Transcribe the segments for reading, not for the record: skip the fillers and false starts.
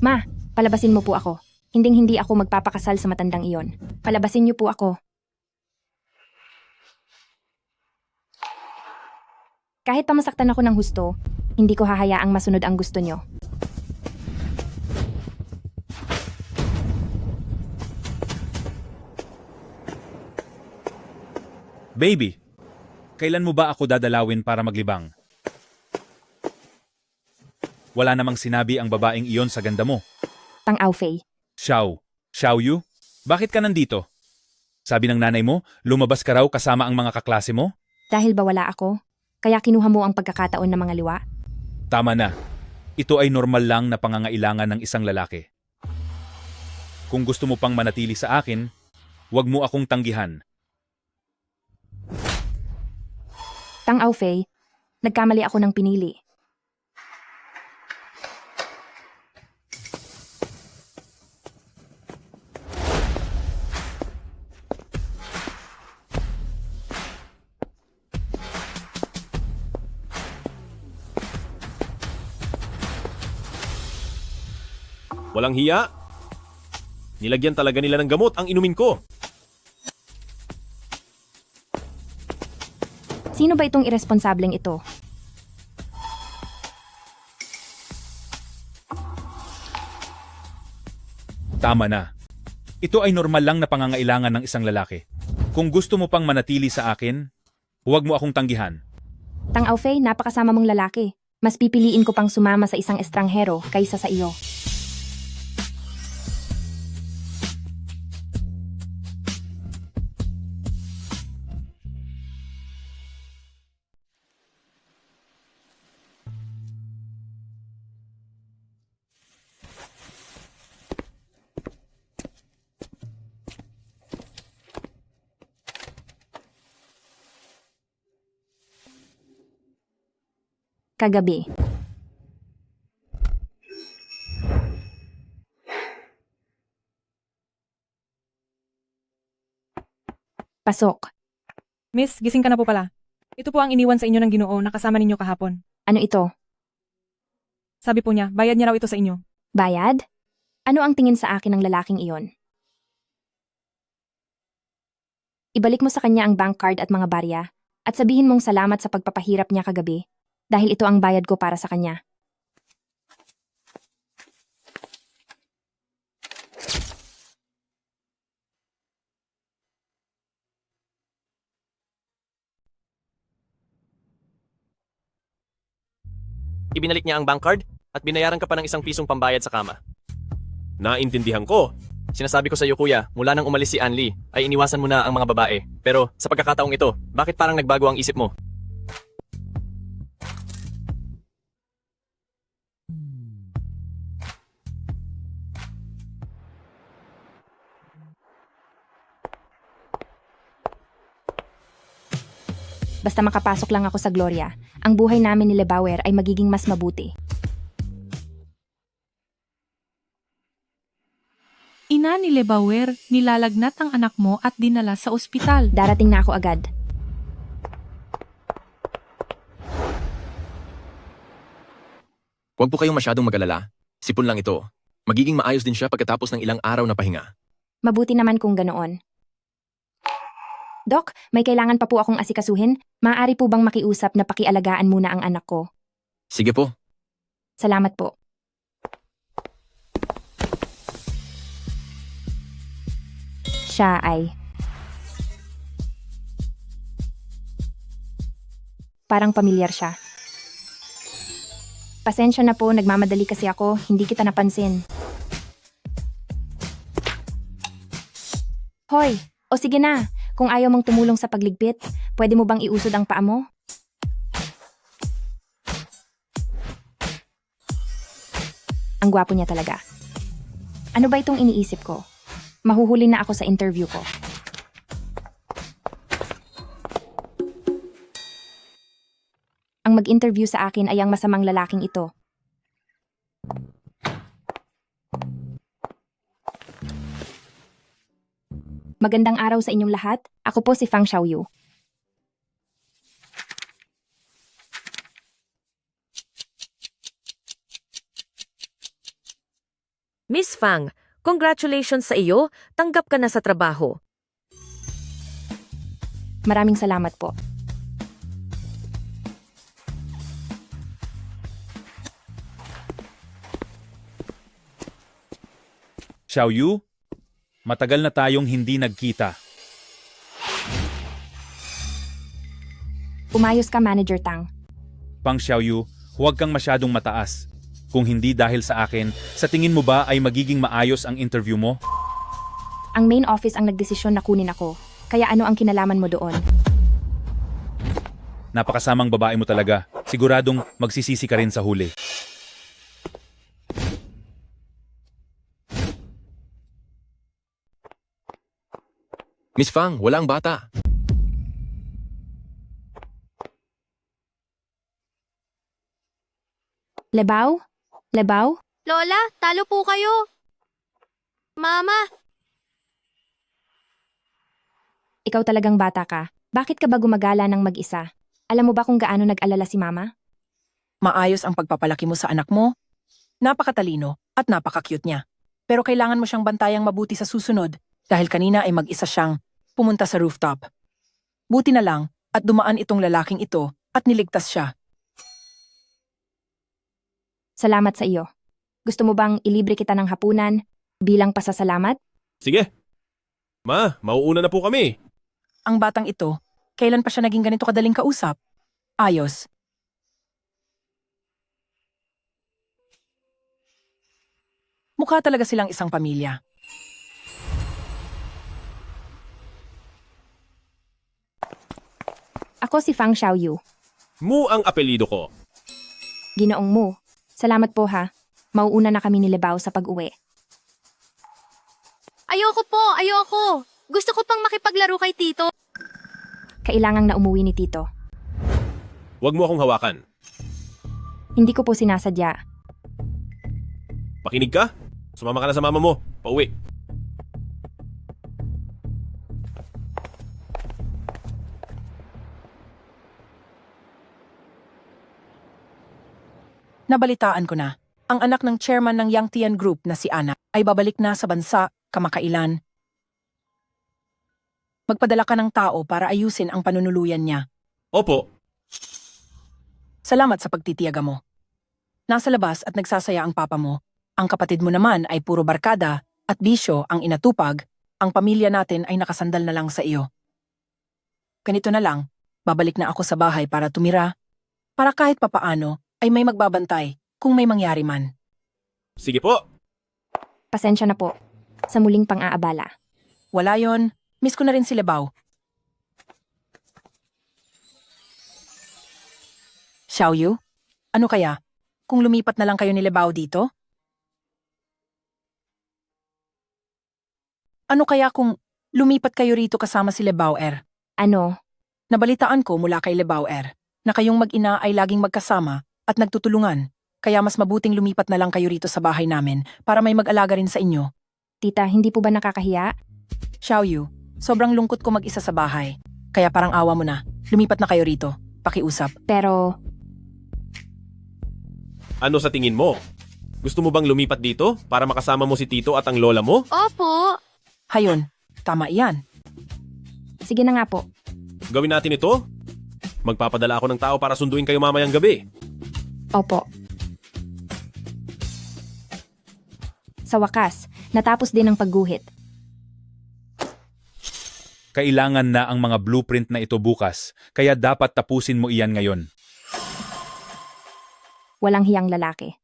Ma, palabasin mo po ako. Hinding-hindi ako magpapakasal sa matandang iyon. Palabasin niyo po ako. Kahit pa masaktan ako ng husto, hindi ko hahayaang masunod ang gusto niyo. Baby, kailan mo ba ako dadalawin para maglibang? Wala namang sinabi ang babaeng iyon sa ganda mo. Tang Aofei. Xiao Yu? Bakit ka nandito? Sabi ng nanay mo, lumabas ka raw kasama ang mga kaklase mo? Dahil ba wala ako? Kaya kinuha mo ang pagkakataon ng mga liwa? Tama na. Ito ay normal lang na pangangailangan ng isang lalaki. Kung gusto mo pang manatili sa akin, huwag mo akong tanggihan. Tang Aofei, nagkamali ako ng pinili. Walang hiya. Nilagyan talaga nila ng gamot ang inumin ko. Sino ba itong irresponsableng ito? Tama na. Ito ay normal lang na pangangailangan ng isang lalaki. Kung gusto mo pang manatili sa akin, huwag mo akong tanggihan. Tang Aofei, napakasama mong lalaki. Mas pipiliin ko pang sumama sa isang estranghero kaysa sa iyo. Kagabi. Pasok. Miss, gising ka na po pala. Ito po ang iniwan sa inyo ng Ginoo na kasama ninyo kahapon. Ano ito? Sabi po niya, bayad niya raw ito sa inyo. Bayad? Ano ang tingin sa akin ng lalaking iyon? Ibalik mo sa kanya ang bank card at mga barya at sabihin mong salamat sa pagpapahirap niya kagabi dahil ito ang bayad ko para sa kanya. Ibinalik niya ang bank card at binayaran ka pa ng ₱1 pambayad sa kama. Naintindihan ko. Sinasabi ko sa iyo kuya, mula nang umalis si Anli, ay iniwasan mo na ang mga babae. Pero sa pagkakataong ito, bakit parang nagbago ang isip mo? Basta makapasok lang ako sa Gloria, ang buhay namin ni Lebauer ay magiging mas mabuti. Ina ni Lebauer, nilalagnat ang anak mo at dinala sa ospital. Darating na ako agad. Huwag po kayong masyadong mag-alala. Sipon lang ito. Magiging maayos din siya pagkatapos ng ilang araw na pahinga. Mabuti naman kung ganoon. Dok, may kailangan pa po akong asikasuhin. Maaari po bang makiusap na pakialagaan muna ang anak ko? Sige po. Salamat po. Siya ay... Parang pamilyar siya. Pasensya na po, nagmamadali kasi ako. Hindi kita napansin. Hoy, o sige na. Kung ayaw mong tumulong sa pagligpit, pwede mo bang iusod ang paa mo? Ang gwapo niya talaga. Ano ba itong iniisip ko? Mahuhuli na ako sa interview ko. Ang mag-interview sa akin ay ang masamang lalaking ito. Magandang araw sa inyong lahat. Ako po si Fang Xiaoyu. Miss Fang, congratulations sa iyo, tanggap ka na sa trabaho. Maraming salamat po. Xiaoyu, matagal na tayong hindi nagkita. Umayos ka, Manager Tang. Pang Xiaoyu, huwag kang masyadong mataas. Kung hindi dahil sa akin, sa tingin mo ba ay magiging maayos ang interview mo? Ang main office ang nagdesisyon na kunin ako. Kaya ano ang kinalaman mo doon? Napakasamang babae mo talaga. Siguradong magsisisi ka rin sa huli. Miss Fang, wala ang bata. Lebaw? Lebaw? Lola, talo po kayo. Mama, Ikaw talagang bata ka. Bakit ka ba gumagala ng mag-isa? Alam mo ba kung gaano nag-alala si Mama? Maayos ang pagpapalaki mo sa anak mo. Napakatalino at napaka-cute niya. Pero kailangan mo siyang bantayang mabuti sa susunod dahil kanina ay mag-isa siyang pumunta sa rooftop. Buti na lang at dumaan itong lalaking ito at niligtas siya. Salamat sa iyo. Gusto mo bang ilibre kita ng hapunan bilang pasasalamat? Sige. Ma, mauuna na po kami. Ang batang ito, kailan pa siya naging ganito kadaling kausap? Ayos. Mukha talaga silang isang pamilya. Ako si Fang Xiaoyu. Mu ang apelido ko. Ginoong Mu. Salamat po ha. Mauuna na kami ni Lebaw sa pag-uwi. ayoko po, ayoko. Gusto ko pang makipaglaro kay Tito. Kailangang na umuwi ni Tito. Huwag mo akong hawakan. Hindi ko po sinasadya. Pakinig ka? Sumama ka na sa mama mo. Pauwi. Nabalitaan ko na, ang anak ng chairman ng Yangtian Group na si Ana ay babalik na sa bansa kamakailan. Magpadala ka ng tao para ayusin ang panunuluyan niya. Opo. Salamat sa pagtitiyaga mo. Nasa labas at nagsasaya ang papa mo. Ang kapatid mo naman ay puro barkada at bisyo ang inatupag. Ang pamilya natin ay nakasandal na lang sa iyo. Ganito na lang, babalik na ako sa bahay para tumira. Para kahit papaano ay may magbabantay kung may mangyari man. Sige po. Pasensya na po. Sa muling pang-aabala. Wala yon. Miss ko na rin si Lebaw. Xiaoyu, ano kaya? Kung lumipat na lang kayo ni Lebaw dito? Ano kaya kung lumipat kayo rito kasama si Lebaw Ano? Nabalitaan ko mula kay Lebaw na kayong mag-ina ay laging magkasama at nagtutulungan. Kaya mas mabuting lumipat na lang kayo rito sa bahay namin para may mag-alaga rin sa inyo. Tita, hindi po ba nakakahiya? Xiaoyu, sobrang lungkot ko mag-isa sa bahay. Kaya parang awa mo na. Lumipat na kayo rito. Pakiusap. Pero, Ano sa tingin mo? Gusto mo bang lumipat dito para makasama mo si Tito at ang lola mo? Opo. Hayon, tama iyan. sige na nga po. Gawin natin ito? Magpapadala ako ng tao para sunduin kayo mamayang gabi. Opo. Sa wakas, natapos din ang pagguhit. Kailangan na ang mga blueprint na ito bukas, kaya dapat tapusin mo iyan ngayon. Walang hiyang lalaki.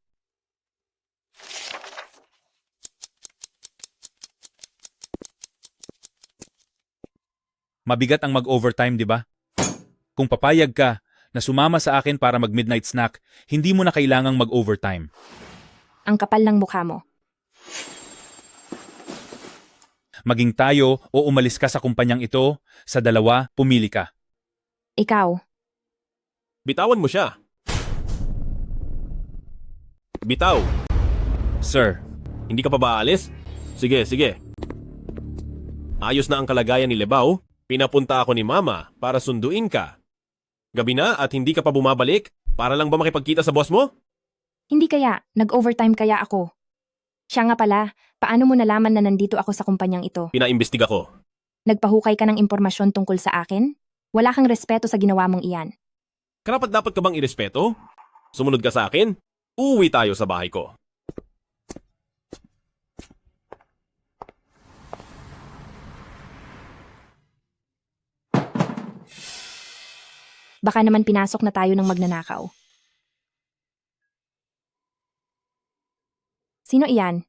Mabigat ang mag-overtime, di ba? Kung papayag ka na sumama sa akin para mag-midnight snack, hindi mo na kailangang mag-overtime. Ang kapal ng mukha mo. Maging tayo o umalis ka sa kumpanyang ito, sa dalawa, pumili ka. Ikaw, Bitawan mo siya. Bitaw. Sir, Hindi ka pa ba aalis? Sige, sige. Ayos na ang kalagayan ni Lebaw. Pinapunta ako ni Mama para sunduin ka. Gabi na at hindi ka pa bumabalik? Para lang ba makipagkita sa boss mo? hindi kaya, nag-overtime kaya ako. Siya nga pala, paano mo nalaman na nandito ako sa kumpanyang ito? Pinaimbestiga ko. Nagpahukay ka ng impormasyon tungkol sa akin? Wala kang respeto sa ginawa mong iyan. Karapat dapat ka bang irespeto? Sumunod ka sa akin? Uuwi tayo sa bahay ko. Baka naman pinasok na tayo ng magnanakaw. Sino iyan?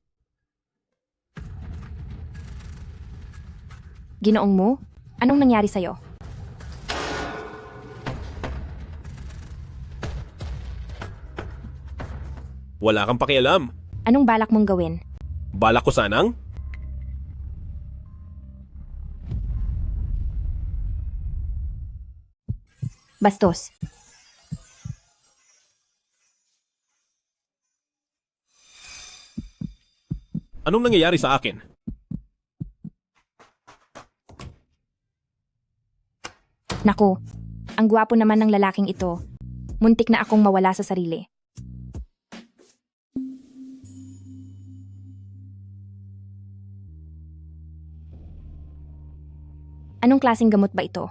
Ginoong mo? Anong nangyari sa'yo? Wala kang pakialam. Anong balak mong gawin? Balak ko sanang? Bastos. Anong nangyayari sa akin? Naku, ang gwapo naman ng lalaking ito. Muntik na akong mawala sa sarili. Anong klaseng gamot ba ito?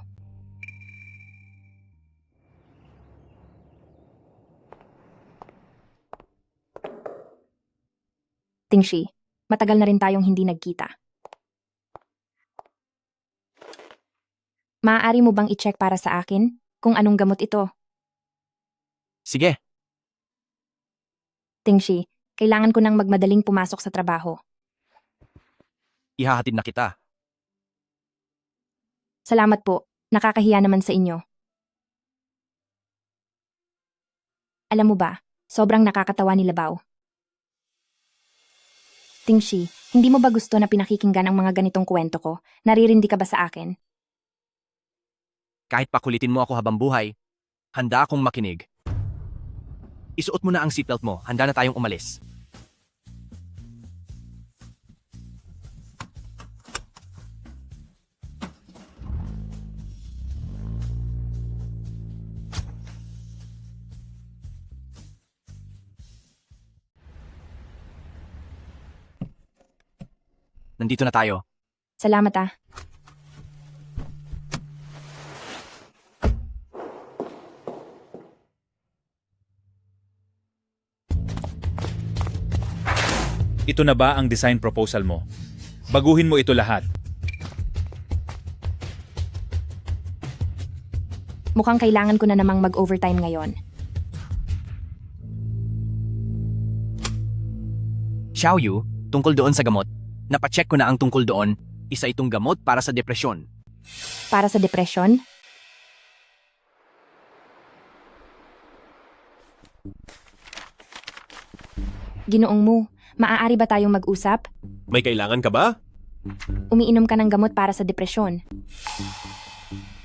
Tingshi, matagal na rin tayong hindi nagkita. Maaari mo bang i-check para sa akin kung anong gamot ito? Sige. Tingshi, kailangan ko nang magmadaling pumasok sa trabaho. Ihahatid na kita. Salamat po, nakakahiya naman sa inyo. Alam mo ba, sobrang nakakatawa ni Labaw. Tingshi, hindi mo ba gusto na pinakikinggan ang mga ganitong kwento ko? Naririndi ka ba sa akin? Kahit pakulitin mo ako habang buhay, handa akong makinig. Isuot mo na ang seatbelt mo, handa na tayong umalis. Nandito na tayo. Salamat ah. Ito na ba ang design proposal mo? Baguhin mo ito lahat. Mukhang kailangan ko na namang mag-overtime ngayon. Xiaoyu, tungkol doon sa gamot. Napacheck ko na ang tungkol doon. Isa itong gamot para sa depresyon. Para sa depresyon? Ginoong mo, maaari ba tayong mag-usap? May kailangan ka ba? Umiinom ka ng gamot para sa depresyon.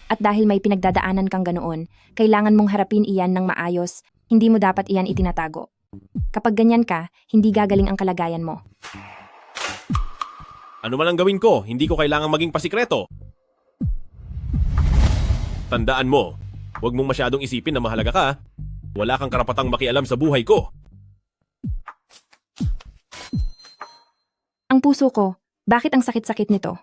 At dahil may pinagdadaanan kang ganoon, kailangan mong harapin iyan ng maayos, hindi mo dapat iyan itinatago. Kapag ganyan ka, hindi gagaling ang kalagayan mo. Ano man ang gawin ko, hindi ko kailangang maging pasikreto. Tandaan mo, huwag mong masyadong isipin na mahalaga ka. Wala kang karapatang makialam sa buhay ko. Ang puso ko, bakit ang sakit-sakit nito?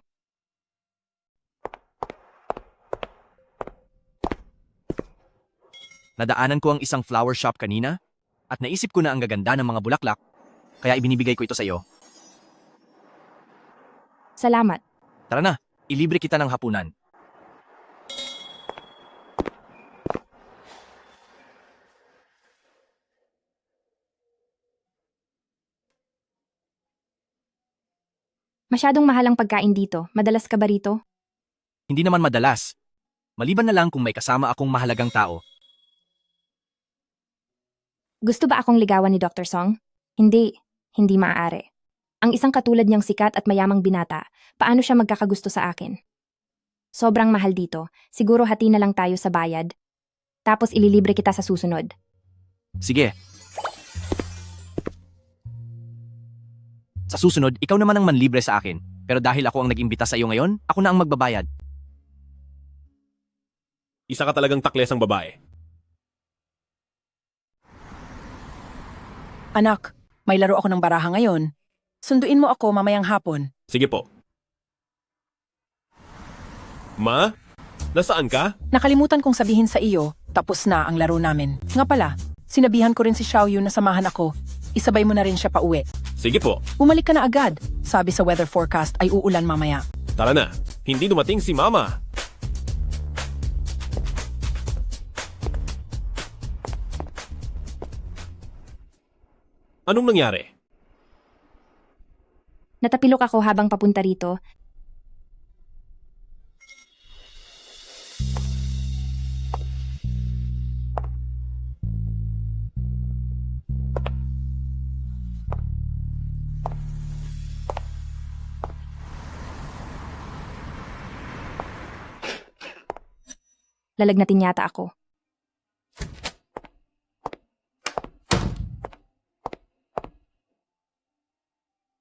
Nadaanan ko ang isang flower shop kanina at naisip ko na ang gaganda ng mga bulaklak, kaya ibinibigay ko ito sa iyo. Salamat. Tara na, ilibre kita ng hapunan. Masyadong mahal ang pagkain dito. Madalas ka ba rito? Hindi naman madalas. Maliban na lang kung may kasama akong mahalagang tao. Gusto ba akong ligawan ni Dr. Song? Hindi. Hindi maaari. Ang isang katulad niyang sikat at mayamang binata, paano siya magkakagusto sa akin? Sobrang mahal dito. Siguro hati na lang tayo sa bayad. Tapos ililibre kita sa susunod. Sige. Sa susunod, ikaw naman ang manlibre sa akin. Pero dahil ako ang nag-imbita sa iyo ngayon, ako na ang magbabayad. Isa ka talagang taklesang babae. Anak, may laro ako ng baraha ngayon. Sunduin mo ako mamayang hapon. Sige po. Ma? Nasaan ka? Nakalimutan kong sabihin sa iyo, tapos na ang laro namin. Nga pala, sinabihan ko rin si Xiaoyu na samahan ako. Isabay mo na rin siya pauwi. Sige po. Bumalik ka na agad. Sabi sa weather forecast ay uulan mamaya. Tara na. Hindi dumating si Mama. Anong nangyari? Natapilok ako habang papunta rito. Lalagnatin yata ako.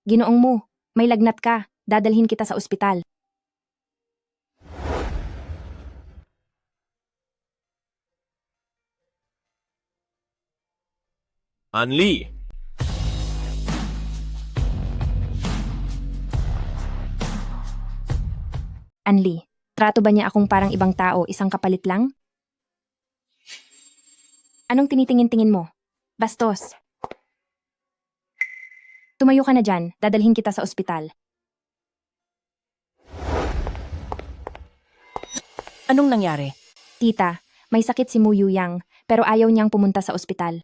Ginoong mo, may lagnat ka. Dadalhin kita sa ospital. Anli! Anli, trato ba niya akong parang ibang tao, isang kapalit lang? Anong tinitingin-tingin mo? Bastos. Tumayo ka na dyan, dadalhin kita sa ospital. Anong nangyari? Tita, may sakit si Mu Yuyang, pero ayaw niyang pumunta sa ospital.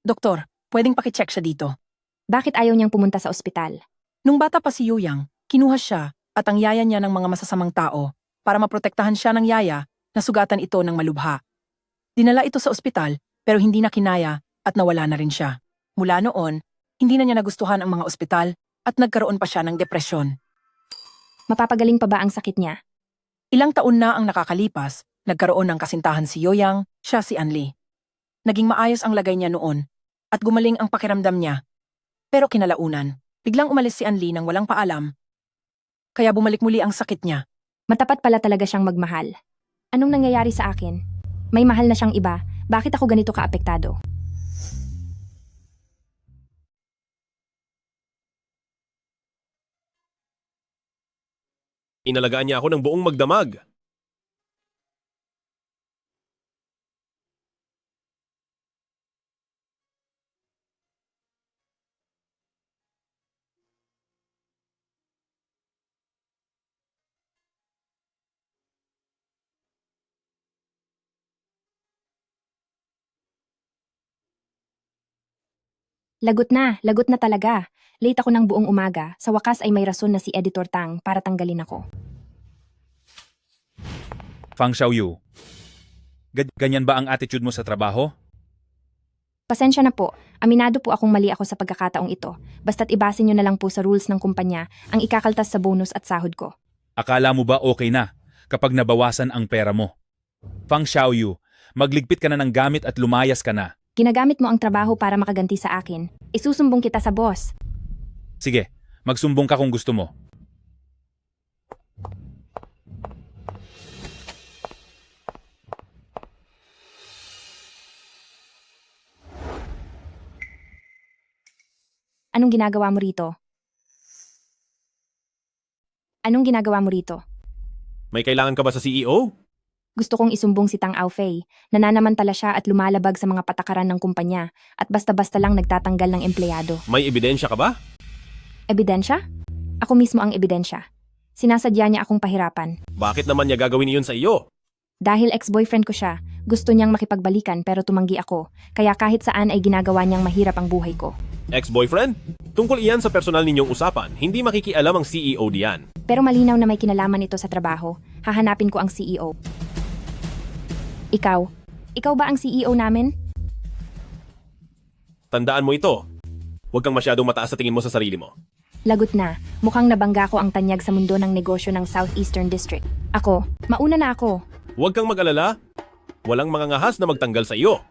Doktor, pwedeng pakicheck siya dito. Bakit ayaw niyang pumunta sa ospital? Nung bata pa si Yuyang, kinuha siya at ang yaya niya ng mga masasamang tao para maprotektahan siya ng yaya na sugatan ito ng malubha. Dinala ito sa ospital pero hindi na kinaya at nawala na rin siya. Mula noon, hindi na niya nagustuhan ang mga ospital at nagkaroon pa siya ng depresyon. Mapapagaling pa ba ang sakit niya? Ilang taon na ang nakakalipas, nagkaroon ng kasintahan si Yoyang, siya si Anli. Naging maayos ang lagay niya noon at gumaling ang pakiramdam niya. Pero kinalaunan, biglang umalis si Anli nang walang paalam. Kaya bumalik muli ang sakit niya. Matapat pala talaga siyang magmahal. Anong nangyayari sa akin? May mahal na siyang iba, bakit ako ganito kaapektado? Inalagaan niya ako ng buong magdamag. Lagot na talaga. Late ako ng buong umaga, sa wakas ay may rason na si Editor Tang para tanggalin ako. Fang Xiaoyu, ganyan ba ang attitude mo sa trabaho? Pasensya na po, aminado po akong mali ako sa pagkakataong ito. Basta't ibasin nyo na lang po sa rules ng kumpanya ang ikakaltas sa bonus at sahod ko. Akala mo ba okay na kapag nabawasan ang pera mo? Fang Xiaoyu, magligpit ka na ng gamit at lumayas ka na. Ginagamit mo ang trabaho para makaganti sa akin. Isusumbong kita sa boss. Sige, magsumbong ka kung gusto mo. Anong ginagawa mo rito? Anong ginagawa mo rito? May kailangan ka ba sa CEO? Gusto kong isumbong si Tang Aofei. Nananamantala siya at lumalabag sa mga patakaran ng kumpanya at basta-basta lang nagtatanggal ng empleyado. May ebidensya ka ba? Ebidensya? Ako mismo ang ebidensya. Sinasadya niya akong pahirapan. Bakit naman niya gagawin iyon sa iyo? Dahil ex-boyfriend ko siya, gusto niyang makipagbalikan pero tumanggi ako. Kaya kahit saan ay ginagawa niyang mahirap ang buhay ko. Ex-boyfriend? Tungkol iyan sa personal ninyong usapan, hindi makikialam ang CEO diyan. Pero malinaw na may kinalaman ito sa trabaho. Hahanapin ko ang CEO. Ikaw? Ikaw ba ang CEO namin? Tandaan mo ito. Huwag kang masyadong mataas sa tingin mo sa sarili mo. Lagot na. Mukhang nabangga ko ang tanyag sa mundo ng negosyo ng Southeastern District. Ako, mauna na ako. Huwag kang mag-alala. Walang mga ngahas na magtanggal sa iyo.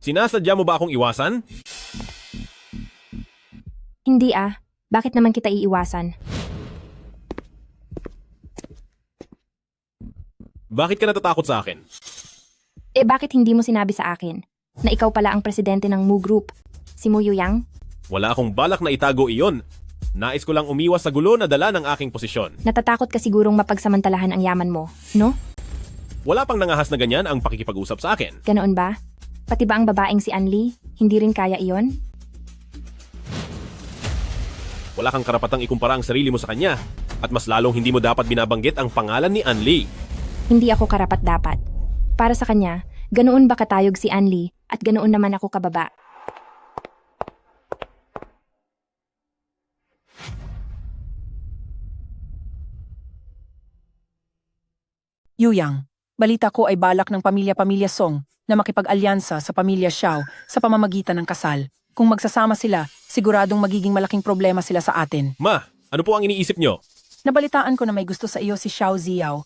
Sinasadya mo ba akong iwasan? Hindi ah. Bakit naman kita iiwasan? Bakit ka natatakot sa akin? Eh bakit hindi mo sinabi sa akin na ikaw pala ang presidente ng Mu Group, si Mu Yang? Wala akong balak na itago iyon. Nais ko lang umiwas sa gulo na dala ng aking posisyon. Natatakot ka sigurong mapagsamantalahan ang yaman mo, no? Wala pang nangahas na ganyan ang pakikipag-usap sa akin. Ganoon ba? Pati ba ang babaeng si Anli, hindi rin kaya iyon? Wala kang karapatang ikumpara ang sarili mo sa kanya. At mas lalong hindi mo dapat binabanggit ang pangalan ni Anli. Hindi ako karapat-dapat. Para sa kanya, ganoon ba katayog si Anli at ganoon naman ako kababa? Yuyang, balita ko ay balak ng pamilya-pamilya Song na makipag-alyansa sa pamilya Xiao sa pamamagitan ng kasal. Kung magsasama sila, siguradong magiging malaking problema sila sa atin. Ma, ano po ang iniisip nyo? Nabalitaan ko na may gusto sa iyo si Xiao Ziao.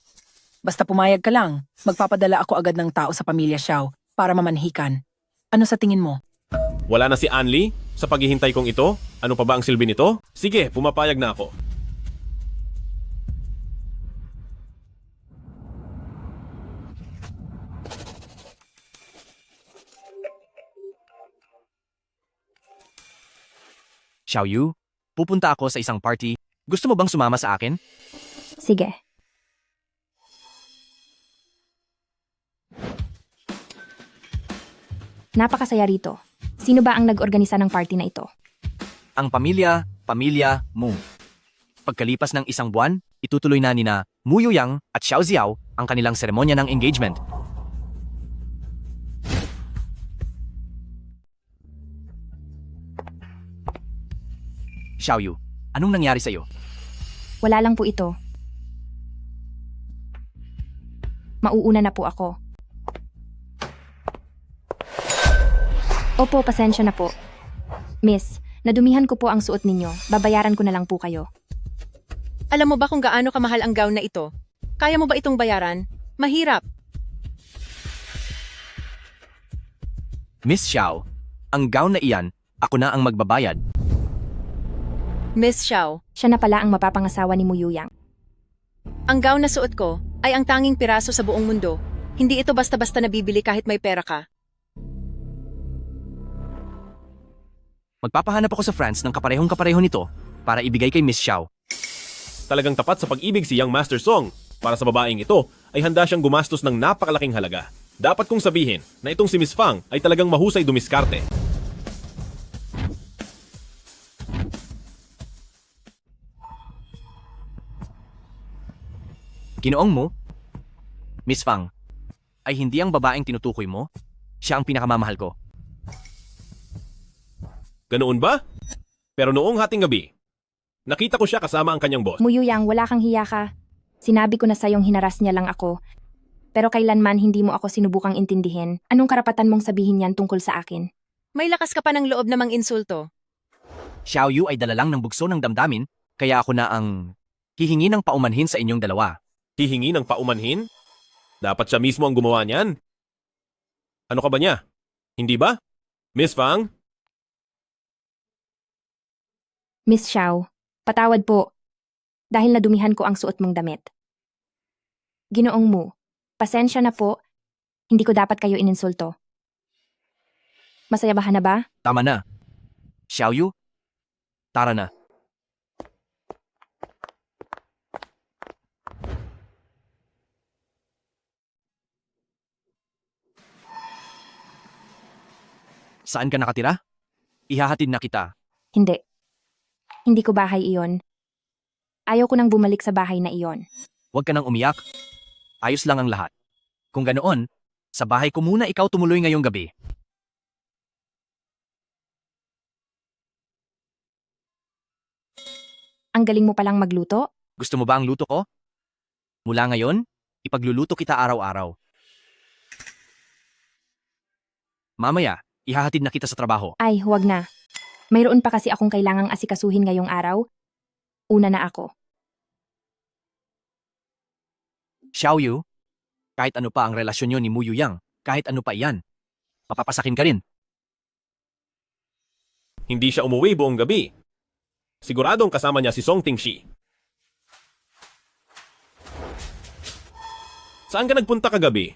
Basta pumayag ka lang, magpapadala ako agad ng tao sa pamilya Xiao para mamanhikan. Ano sa tingin mo? Wala na si Anli? Sa paghihintay kong ito? Ano pa ba ang silbi nito? Sige, pumapayag na ako. Xiaoyu, pupunta ako sa isang party. Gusto mo bang sumama sa akin? Sige. Napakasaya rito. Sino ba ang nag-organisa ng party na ito? Ang pamilya Mu. Pagkalipas ng isang buwan, itutuloy na nina Mu Yuyang at Xiao Ziao ang kanilang seremonya ng engagement. Xiaoyu, anong nangyari sa'yo? Wala lang po ito. Mauuna na po ako. Opo, pasensya na po. Miss, nadumihan ko po ang suot ninyo. Babayaran ko na lang po kayo. Alam mo ba kung gaano kamahal ang gown na ito? Kaya mo ba itong bayaran? Mahirap. Miss Xiao, ang gown na iyan, ako na ang magbabayad. Miss Xiao, Siya na pala ang mapapangasawa ni Mu Yuyang. ang gown na suot ko ay ang tanging piraso sa buong mundo. Hindi ito basta-basta nabibili kahit may pera ka. Magpapahanap ako sa France ng kaparehong-kapareho nito para ibigay kay Miss Xiao. Talagang tapat sa pag-ibig si Young Master Song. Para sa babaeng ito, ay handa siyang gumastos ng napakalaking halaga. Dapat kong sabihin na itong si Miss Fang ay talagang mahusay dumiskarte. Ginoong mo, Miss Fang, ay hindi ang babaeng tinutukoy mo? Siya ang pinakamamahal ko. Ganoon ba? Pero noong hating gabi, nakita ko siya kasama ang kanyang boss. Mu Yuyang, wala kang hiya ka. Sinabi ko na sayong hinaras niya lang ako. Pero kailanman hindi mo ako sinubukang intindihin. Anong karapatan mong sabihin yan tungkol sa akin? May lakas ka pa ng loob na mang-insulto. Xiaoyu ay dala lang ng bugso ng damdamin, kaya ako na ang hihingi ng paumanhin sa inyong dalawa. Hihingi ng paumanhin? Dapat siya mismo ang gumawa niyan. Ano ka ba niya? Hindi ba? Miss Fang? Miss Xiao, patawad po. Dahil nadumihan ko ang suot mong damit. Ginoong Mu, pasensya na po. Hindi ko dapat kayo ininsulto. Masayabahan na ba? Tama na. Xiaoyu, tara na. Saan ka nakatira? Ihahatid na kita. Hindi. Hindi ko bahay iyon. Ayaw ko nang bumalik sa bahay na iyon. Huwag ka nang umiyak. Ayos lang ang lahat. Kung ganoon, sa bahay ko muna ikaw tumuloy ngayong gabi. Ang galing mo palang magluto? Gusto mo ba ang luto ko? Mula ngayon, ipagluluto kita araw-araw. Mamaya, ihahatid na kita sa trabaho. Ay, huwag na. Mayroon pa kasi akong kailangang asikasuhin ngayong araw. Una na ako. Xiaoyu, kahit ano pa ang relasyon niyo ni Mu Yuyang, kahit ano pa iyan, mapapasakin ka rin. Hindi siya umuwi buong gabi. Siguradong kasama niya si Song Tingshi. Saan ka nagpunta kagabi?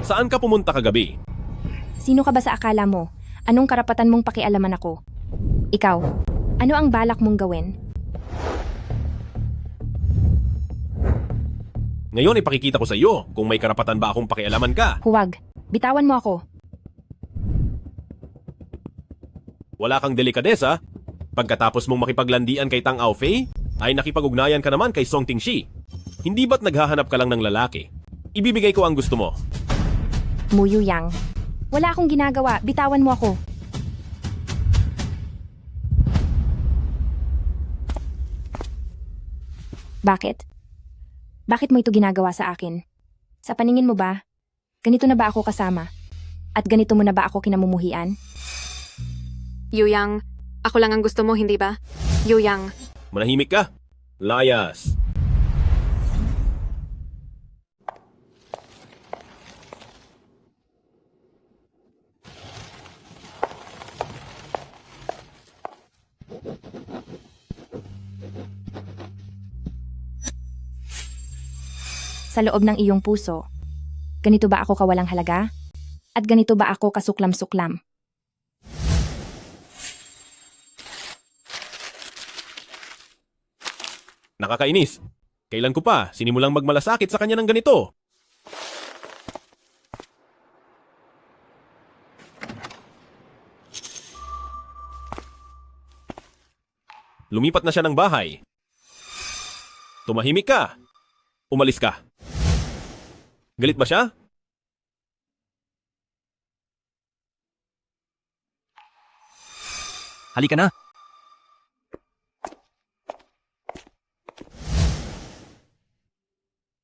Saan ka pumunta kagabi? Sino ka ba sa akala mo? Anong karapatan mong pakialaman ako? Ikaw, ano ang balak mong gawin? Ngayon ipakikita ko sa iyo kung may karapatan ba akong pakialaman ka. Huwag. Bitawan mo ako. Wala kang delikadesa. Pagkatapos mong makipaglandian kay Tang Aofei, ay nakipag-ugnayan ka naman kay Song Tingshi. Hindi ba't naghahanap ka lang ng lalaki? Ibibigay ko ang gusto mo. Muyu Yang. Wala akong ginagawa. Bitawan mo ako. Bakit? Bakit mo ito ginagawa sa akin? Sa paningin mo ba, ganito na ba ako kasama? At ganito mo na ba ako kinamumuhian? Yuyang, ako lang ang gusto mo, hindi ba? Yuyang. Manahimik ka. Layas. Sa loob ng iyong puso, ganito ba ako kawalang halaga? At ganito ba ako kasuklam-suklam? Nakakainis. Kailan ko pa sinimulang magmalasakit sa kanya ng ganito? Lumipat na siya ng bahay. Tumahimik ka. Umalis ka. Galit ba siya? Halika na.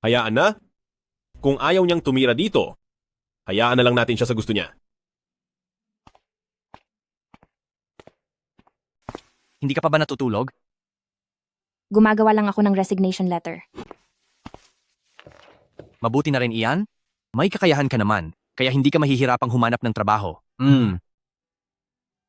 Hayaan na. Kung ayaw niyang tumira dito, hayaan na lang natin siya sa gusto niya. Hindi ka pa ba natutulog? Gumagawa lang ako ng resignation letter. Mabuti na rin iyan. May kakayahan ka naman, kaya hindi ka mahihirapang humanap ng trabaho.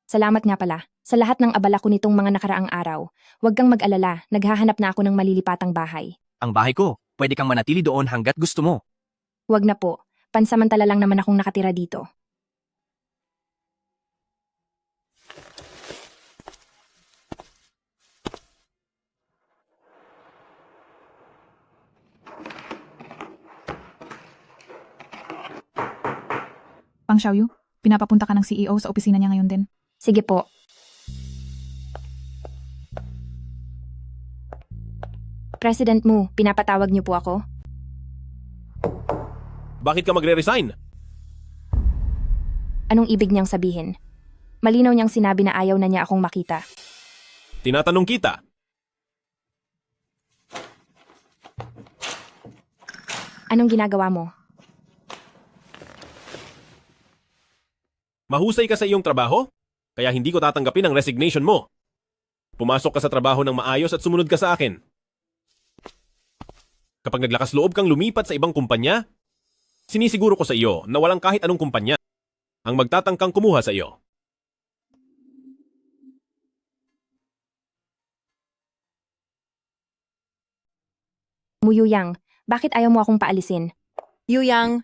Salamat nga pala. Sa lahat ng abala ko nitong mga nakaraang araw, huwag kang mag-alala, naghahanap na ako ng malilipatang bahay. Ang bahay ko, pwede kang manatili doon hanggat gusto mo. Huwag na po, pansamantala lang naman akong nakatira dito. Pang Xiaoyu, pinapapunta ka ng CEO sa opisina niya ngayon din. Sige po. President Mu, pinapatawag niyo po ako? Bakit ka magre-resign? Anong ibig niyang sabihin? Malinaw niyang sinabi na ayaw na niya akong makita. Tinatanong kita. Anong ginagawa mo? Mahusay ka sa iyong trabaho, kaya hindi ko tatanggapin ang resignation mo. Pumasok ka sa trabaho ng maayos at sumunod ka sa akin. Kapag naglakas loob kang lumipat sa ibang kumpanya, sinisiguro ko sa iyo na walang kahit anong kumpanya ang magtatangkang kumuha sa iyo. Muyu Yang, bakit ayaw mo akong paalisin? Yuyang,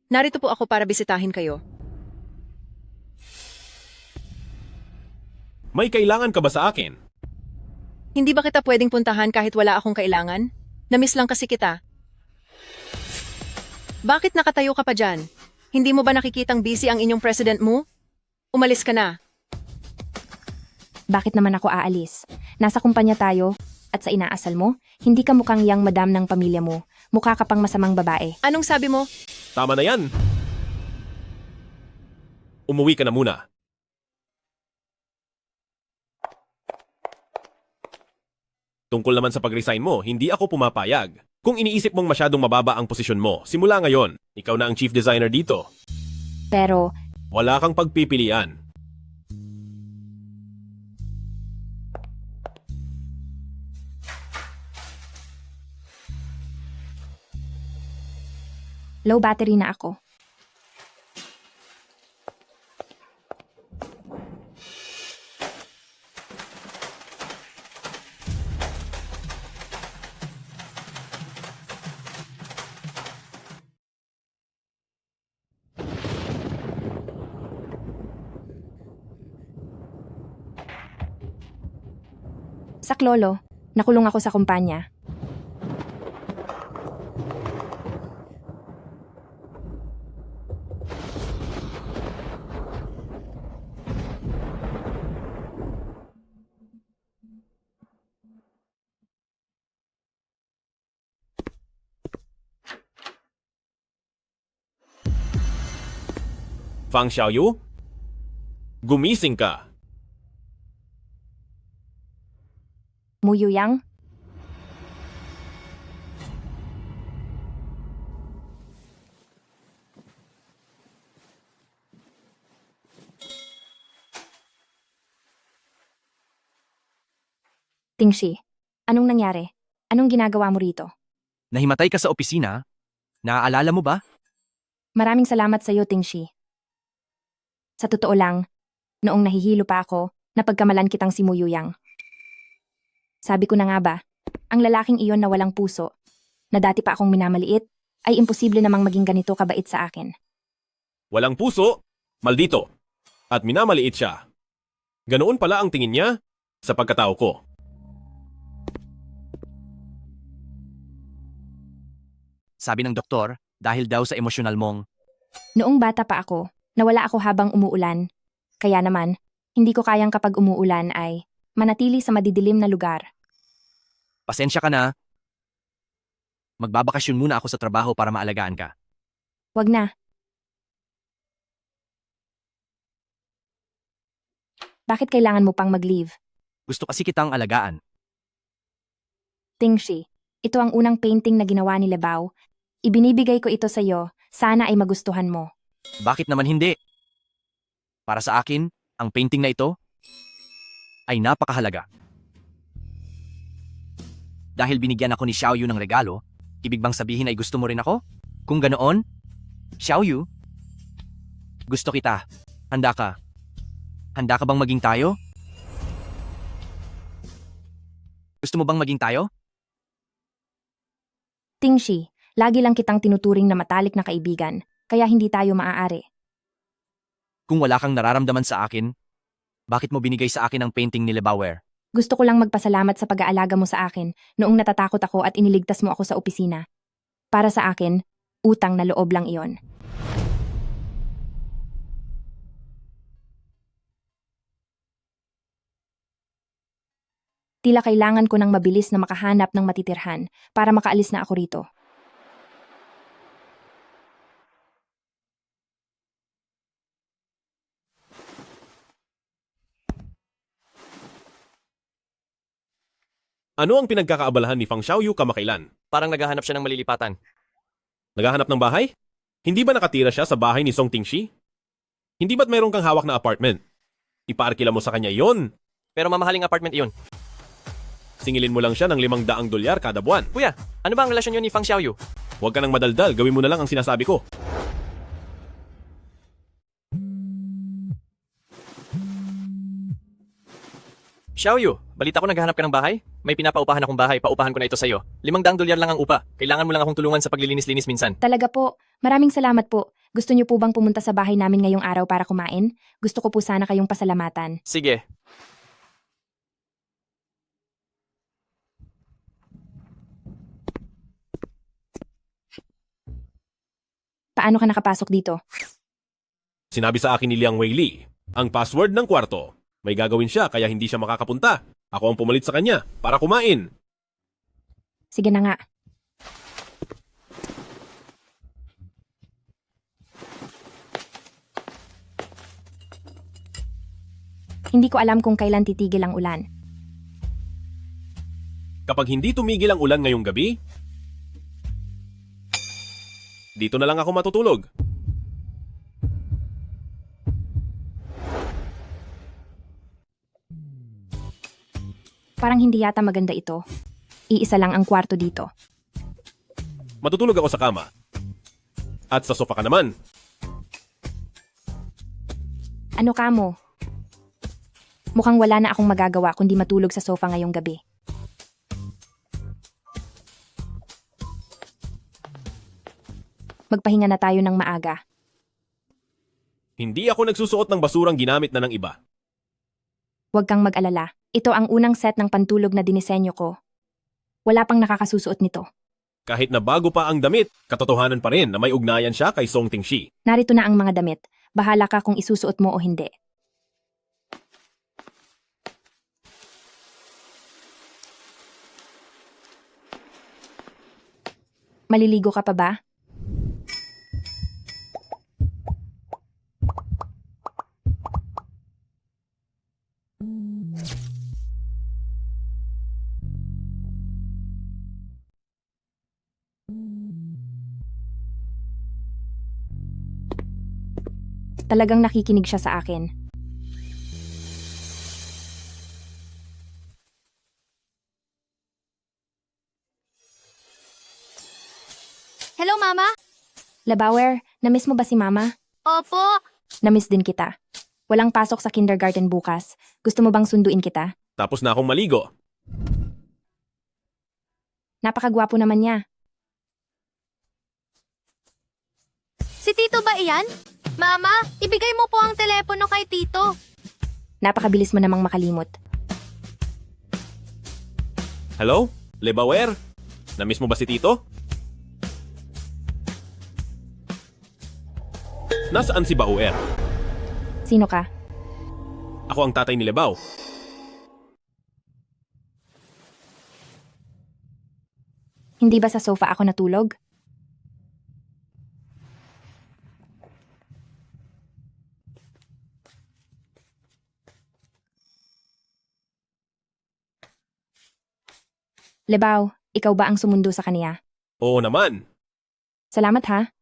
narito po ako para bisitahin kayo. May kailangan ka ba sa akin? Hindi ba kita pwedeng puntahan kahit wala akong kailangan? Namiss lang kasi kita. Bakit nakatayo ka pa dyan? Hindi mo ba nakikitang busy ang inyong president mo? Umalis ka na. Bakit naman ako aalis? Nasa kumpanya tayo, at sa inaasal mo, hindi ka mukhang yang madam ng pamilya mo. Mukha ka pang masamang babae. Anong sabi mo? Tama na yan. Umuwi ka na muna. Tungkol naman sa pag-resign mo, hindi ako pumapayag. Kung iniisip mong masyadong mababa ang posisyon mo, simula ngayon, ikaw na ang chief designer dito. Pero, Wala kang pagpipilian. low battery na ako. Saklolo, nakulong ako sa kumpanya. Fang Xiaoyu? Gumising ka. Muyu Yang? Tingshi, anong nangyari? Anong ginagawa mo rito? Nahimatay ka sa opisina? Naaalala mo ba? Maraming salamat sa iyo, Tingshi. Sa totoo lang, noong nahihilo pa ako, napagkamalan kitang si Muyu Yang. Sabi ko na nga ba, ang lalaking iyon na walang puso, na dati pa akong minamaliit, ay imposible namang maging ganito kabait sa akin. Walang puso, maldito. At minamaliit siya. Ganoon pala ang tingin niya sa pagkatao ko. Sabi ng doktor, dahil daw sa emosyonal mong, Noong bata pa ako, nawala ako habang umuulan. Kaya naman, hindi ko kayang kapag umuulan ay manatili sa madidilim na lugar. pasensya ka na. Magbabakasyon muna ako sa trabaho para maalagaan ka. Wag na. Bakit kailangan mo pang mag-leave? Gusto kasi kitang alagaan. Tingshi, ito ang unang painting na ginawa ni Lebao. Ibinibigay ko ito sa iyo, sana ay magustuhan mo. Bakit naman hindi? Para sa akin, ang painting na ito ay napakahalaga. Dahil binigyan ako ni Xiaoyu ng regalo, ibig bang sabihin ay gusto mo rin ako? Kung ganoon, Xiaoyu, gusto kita. Handa ka. Handa ka bang maging tayo? Gusto mo bang maging tayo? Tingshi, lagi lang kitang tinuturing na matalik na kaibigan, kaya hindi tayo maaari. Kung wala kang nararamdaman sa akin, bakit mo binigay sa akin ang painting ni Lebauer? Gusto ko lang magpasalamat sa pag-aalaga mo sa akin noong natatakot ako at iniligtas mo ako sa opisina. Para sa akin, utang na loob lang iyon. Tila kailangan ko ng mabilis na makahanap ng matitirhan para makaalis na ako rito. Ano ang pinagkakaabalahan ni Fang Xiaoyu kamakailan? Parang naghahanap siya ng malilipatan. Naghahanap ng bahay? Hindi ba nakatira siya sa bahay ni Song Tingshi? Hindi ba't mayroon kang hawak na apartment? Ipaarkila mo sa kanya yon. Pero mamahaling apartment iyon. Singilin mo lang siya ng $500 kada buwan. Kuya, ano ba ang relasyon niyo ni Fang Xiaoyu? Huwag ka nang madaldal, gawin mo na lang ang sinasabi ko. Xiaoyu, balita ko naghahanap ka ng bahay? May pinapaupahan akong bahay, paupahan ko na ito sa'yo. $500 lang ang upa. Kailangan mo lang akong tulungan sa paglilinis-linis minsan. Talaga po, maraming salamat po. Gusto niyo po bang pumunta sa bahay namin ngayong araw para kumain? Gusto ko po sana kayong pasalamatan. Sige. Paano ka nakapasok dito? Sinabi sa akin ni Liang Weili, ang password ng kwarto. May gagawin siya kaya hindi siya makakapunta. Ako ang pumalit sa kanya para kumain. Sige na nga. Hindi ko alam kung kailan titigil ang ulan. Kapag hindi tumigil ang ulan ngayong gabi, dito na lang ako matutulog. Parang hindi yata maganda ito. Iisa lang ang kwarto dito. Matutulog ako sa kama. At sa sofa ka naman. Ano ka mo? Mukhang wala na akong magagawa kundi matulog sa sofa ngayong gabi. Magpahinga na tayo ng maaga. Hindi ako nagsusuot ng basurang ginamit na ng iba. Huwag kang mag-alala. Ito ang unang set ng pantulog na dinisenyo ko. Wala pang nakakasusuot nito. Kahit na bago pa ang damit, katotohanan pa rin na may ugnayan siya kay Song Ting-shi. Narito na ang mga damit. Bahala ka kung isusuot mo o hindi. Maliligo ka pa ba? Talagang nakikinig siya sa akin. Hello, Mama? Labawer, namiss mo ba si Mama? Opo. Namiss din kita. Walang pasok sa kindergarten bukas. Gusto mo bang sunduin kita? Tapos na akong maligo. Napakagwapo naman niya. Si Tito ba iyan? Mama, ibigay mo po ang telepono kay Tito. Napakabilis mo namang makalimot. Hello? Lebawer? Namiss mo ba si Tito? Nasaan si Bauer? Sino ka? Ako ang tatay ni Lebaw. Hindi ba sa sofa ako natulog? Lebaw, ikaw ba ang sumundo sa kaniya? Oo naman. Salamat ha.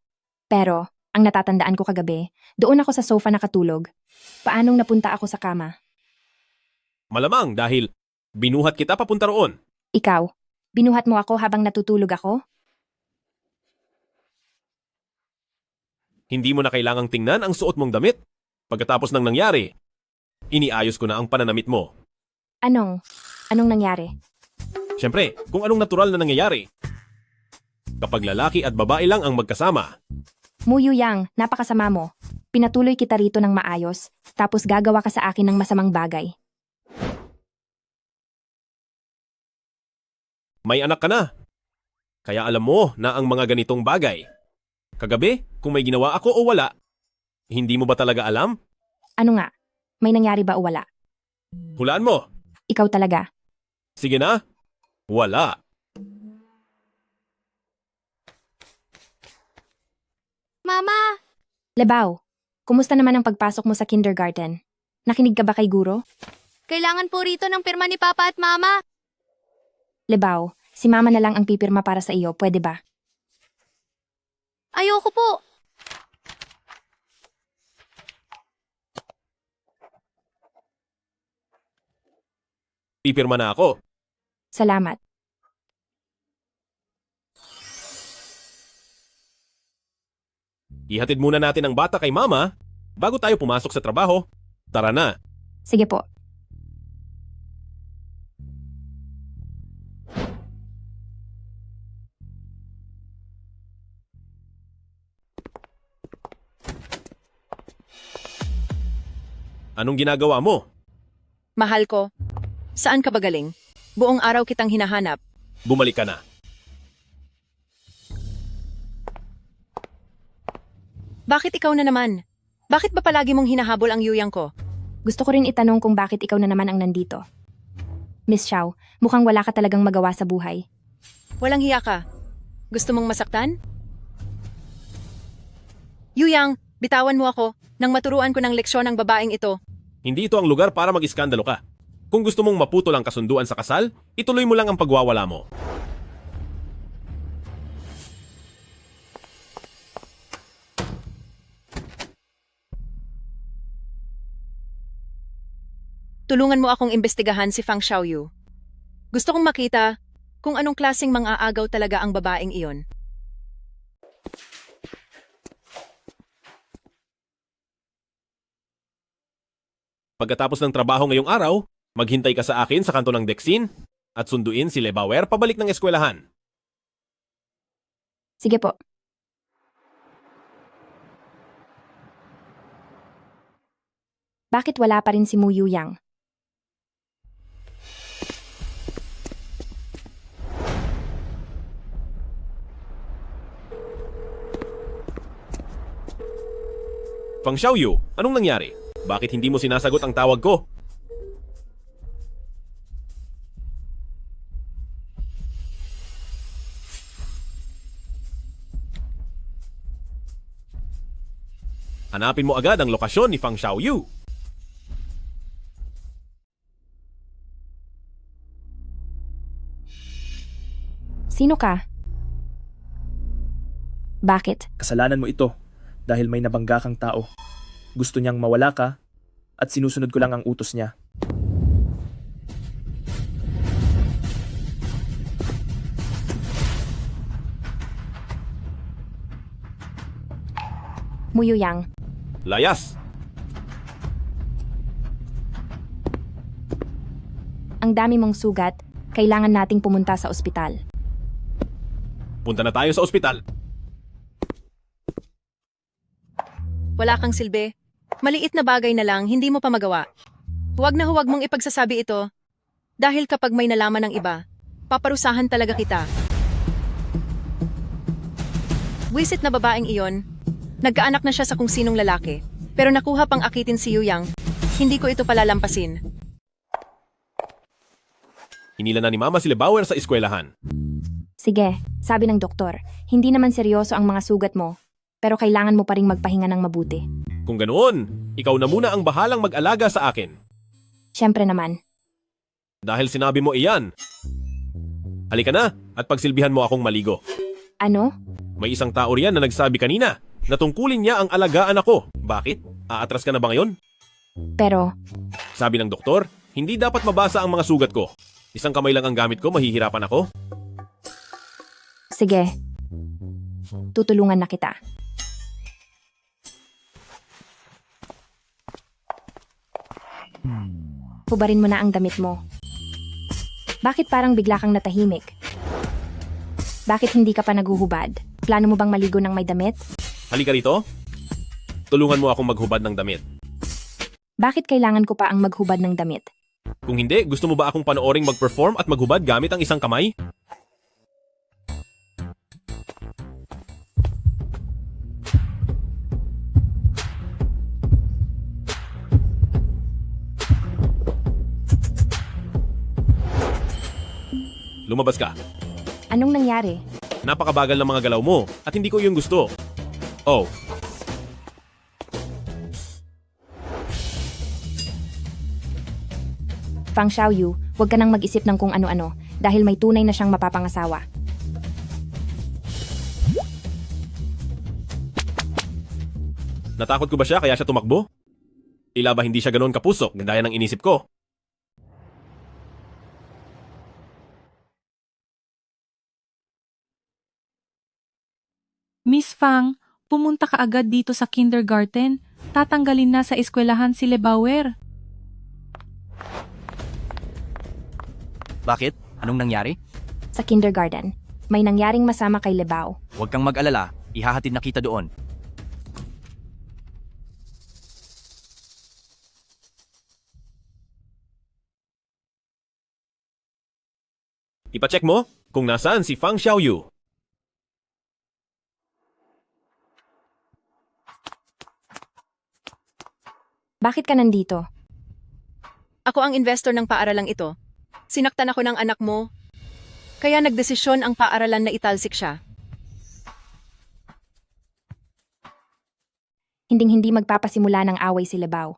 Pero, ang natatandaan ko kagabi, doon ako sa sofa nakatulog. Paanong napunta ako sa kama? Malamang dahil binuhat kita papunta roon. Ikaw, binuhat mo ako habang natutulog ako? Hindi mo na kailangang tingnan ang suot mong damit. Pagkatapos ng nangyari, iniayos ko na ang pananamit mo. Anong nangyari? Siyempre, kung anong natural na nangyayari. Kapag lalaki at babae lang ang magkasama, Muyu Yang, napakasama mo. Pinatuloy kita rito ng maayos, tapos gagawa ka sa akin ng masamang bagay. may anak ka na. Kaya alam mo na ang mga ganitong bagay. Kagabi, kung may ginawa ako o wala, hindi mo ba talaga alam? Ano nga? May nangyari ba o wala? Hulaan mo. Ikaw talaga. Sige na. Wala. Mama! Lebaw, kumusta naman ang pagpasok mo sa kindergarten? Nakinig ka ba kay guro? Kailangan po rito ng pirma ni Papa at Mama. Lebaw, si Mama na lang ang pipirma para sa iyo, pwede ba? Ayoko po. Pipirma na ako. Salamat. Ihatid muna natin ang bata kay Mama bago tayo pumasok sa trabaho. Tara na. Sige po. Anong ginagawa mo? Mahal ko, saan ka ba galing? Buong araw kitang hinahanap. Bumalik ka na. Bakit ikaw na naman? Bakit ba palagi mong hinahabol ang yuyang ko? Gusto ko rin itanong kung bakit ikaw na naman ang nandito. Miss Xiao, mukhang wala ka talagang magawa sa buhay. Walang hiya ka. Gusto mong masaktan? Yuyang, bitawan mo ako nang maturuan ko ng leksyon ang babaeng ito. Hindi ito ang lugar para mag-iskandalo ka. Kung gusto mong maputol ang kasunduan sa kasal, ituloy mo lang ang pagwawala mo. Tulungan mo akong imbestigahan si Fang Xiaoyu. Gusto kong makita kung anong klaseng mang-aagaw talaga ang babaeng iyon. Pagkatapos ng trabaho ngayong araw, maghintay ka sa akin sa kanto ng Dexin at sunduin si Lebawer pabalik ng eskwelahan. Sige po. Bakit wala pa rin si Mu Yu Yang? Fang Xiaoyu, anong nangyari? Bakit hindi mo sinasagot ang tawag ko? Hanapin mo agad ang lokasyon ni Fang Xiaoyu. Sino ka? Bakit? Kasalanan mo ito dahil may nabangga kang tao. Gusto niyang mawala ka at sinusunod ko lang ang utos niya. Muyuyang. Layas! Ang dami mong sugat, kailangan nating pumunta sa ospital. Punta na tayo sa ospital. Wala kang silbi. Maliit na bagay na lang, hindi mo pa magawa. Huwag na huwag mong ipagsasabi ito. Dahil kapag may nalaman ng iba, paparusahan talaga kita. Wisit na babaeng iyon. Nagkaanak na siya sa kung sinong lalaki. Pero nakuha pang akitin si Yuyang. Hindi ko ito palalampasin. Hinila na ni Mama si Lebauer sa eskwelahan. Sige, sabi ng doktor, hindi naman seryoso ang mga sugat mo, pero kailangan mo pa ring magpahinga ng mabuti. Kung ganoon, ikaw na muna ang bahalang mag-alaga sa akin. Siyempre naman. Dahil sinabi mo iyan. Halika na at pagsilbihan mo akong maligo. Ano? May isang tao riyan na nagsabi kanina na tungkulin niya ang alagaan ako. Bakit? Aatras ka na ba ngayon? Pero, Sabi ng doktor, hindi dapat mabasa ang mga sugat ko. Isang kamay lang ang gamit ko, mahihirapan ako. sige. Tutulungan na kita. Hubarin mo na ang damit mo. Bakit parang bigla kang natahimik? Bakit hindi ka pa naguhubad? Plano mo bang maligo ng may damit? Halika rito. Tulungan mo akong maghubad ng damit. Bakit kailangan ko pa ang maghubad ng damit? Kung hindi, gusto mo ba akong panooring mag-perform at maghubad gamit ang isang kamay? Lumabas ka. Anong nangyari? Napakabagal ng mga galaw mo at hindi ko yung gusto. Oh, Fang Xiaoyu, huwag ka nang mag-isip ng kung ano-ano dahil may tunay na siyang mapapangasawa. natakot ko ba siya kaya siya tumakbo? Tila ba hindi siya ganoon kapusok gaya ng inisip ko? Miss Fang, pumunta ka agad dito sa kindergarten. Tatanggalin na sa eskwelahan si Lebauer. Bakit? Anong nangyari? Sa kindergarten, may nangyaring masama kay Lebao. Huwag kang mag-alala, ihahatid na kita doon. Ipacheck mo kung nasaan si Fang Xiaoyu. Bakit ka nandito? Ako ang investor ng paaralang ito. Sinaktan ako ng anak mo. Kaya nagdesisyon ang paaralan na italsik siya. Hinding-hindi magpapasimula ng away si Lebao.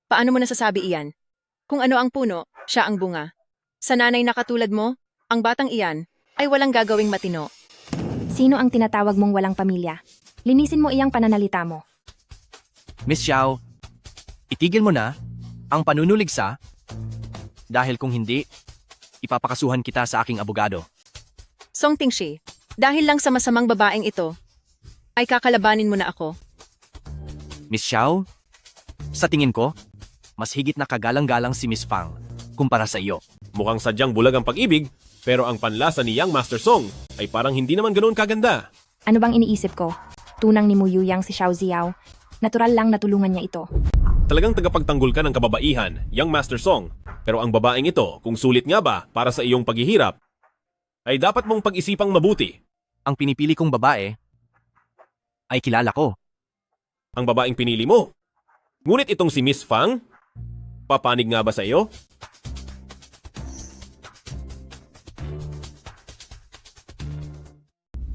Paano mo nasasabi iyan? Kung ano ang puno, siya ang bunga. Sa nanay na katulad mo, ang batang iyan ay walang gagawing matino. Sino ang tinatawag mong walang pamilya? Linisin mo iyang pananalita mo. Miss Xiao, itigil mo na ang panunuligsa dahil kung hindi, ipapakasuhan kita sa aking abogado. Song Tingshi, dahil lang sa masamang babaeng ito, ay kakalabanin mo na ako. Miss Xiao, sa tingin ko, mas higit na kagalang-galang si Miss Fang kumpara sa iyo. Mukhang sadyang bulag ang pag-ibig, pero ang panlasa ni Yang Master Song ay parang hindi naman ganoon kaganda. Ano bang iniisip ko? Tunang ni Muyuyang si Xiao Ziao. Natural lang natulungan niya ito. Talagang tagapagtanggol ka ng kababaihan, Yang Master Song. Pero ang babaeng ito, kung sulit nga ba para sa iyong paghihirap, ay dapat mong pag-isipang mabuti. Ang pinipili kong babae ay kilala ko. ang babaeng pinili mo. Ngunit itong si Miss Fang, papanig nga ba sa iyo?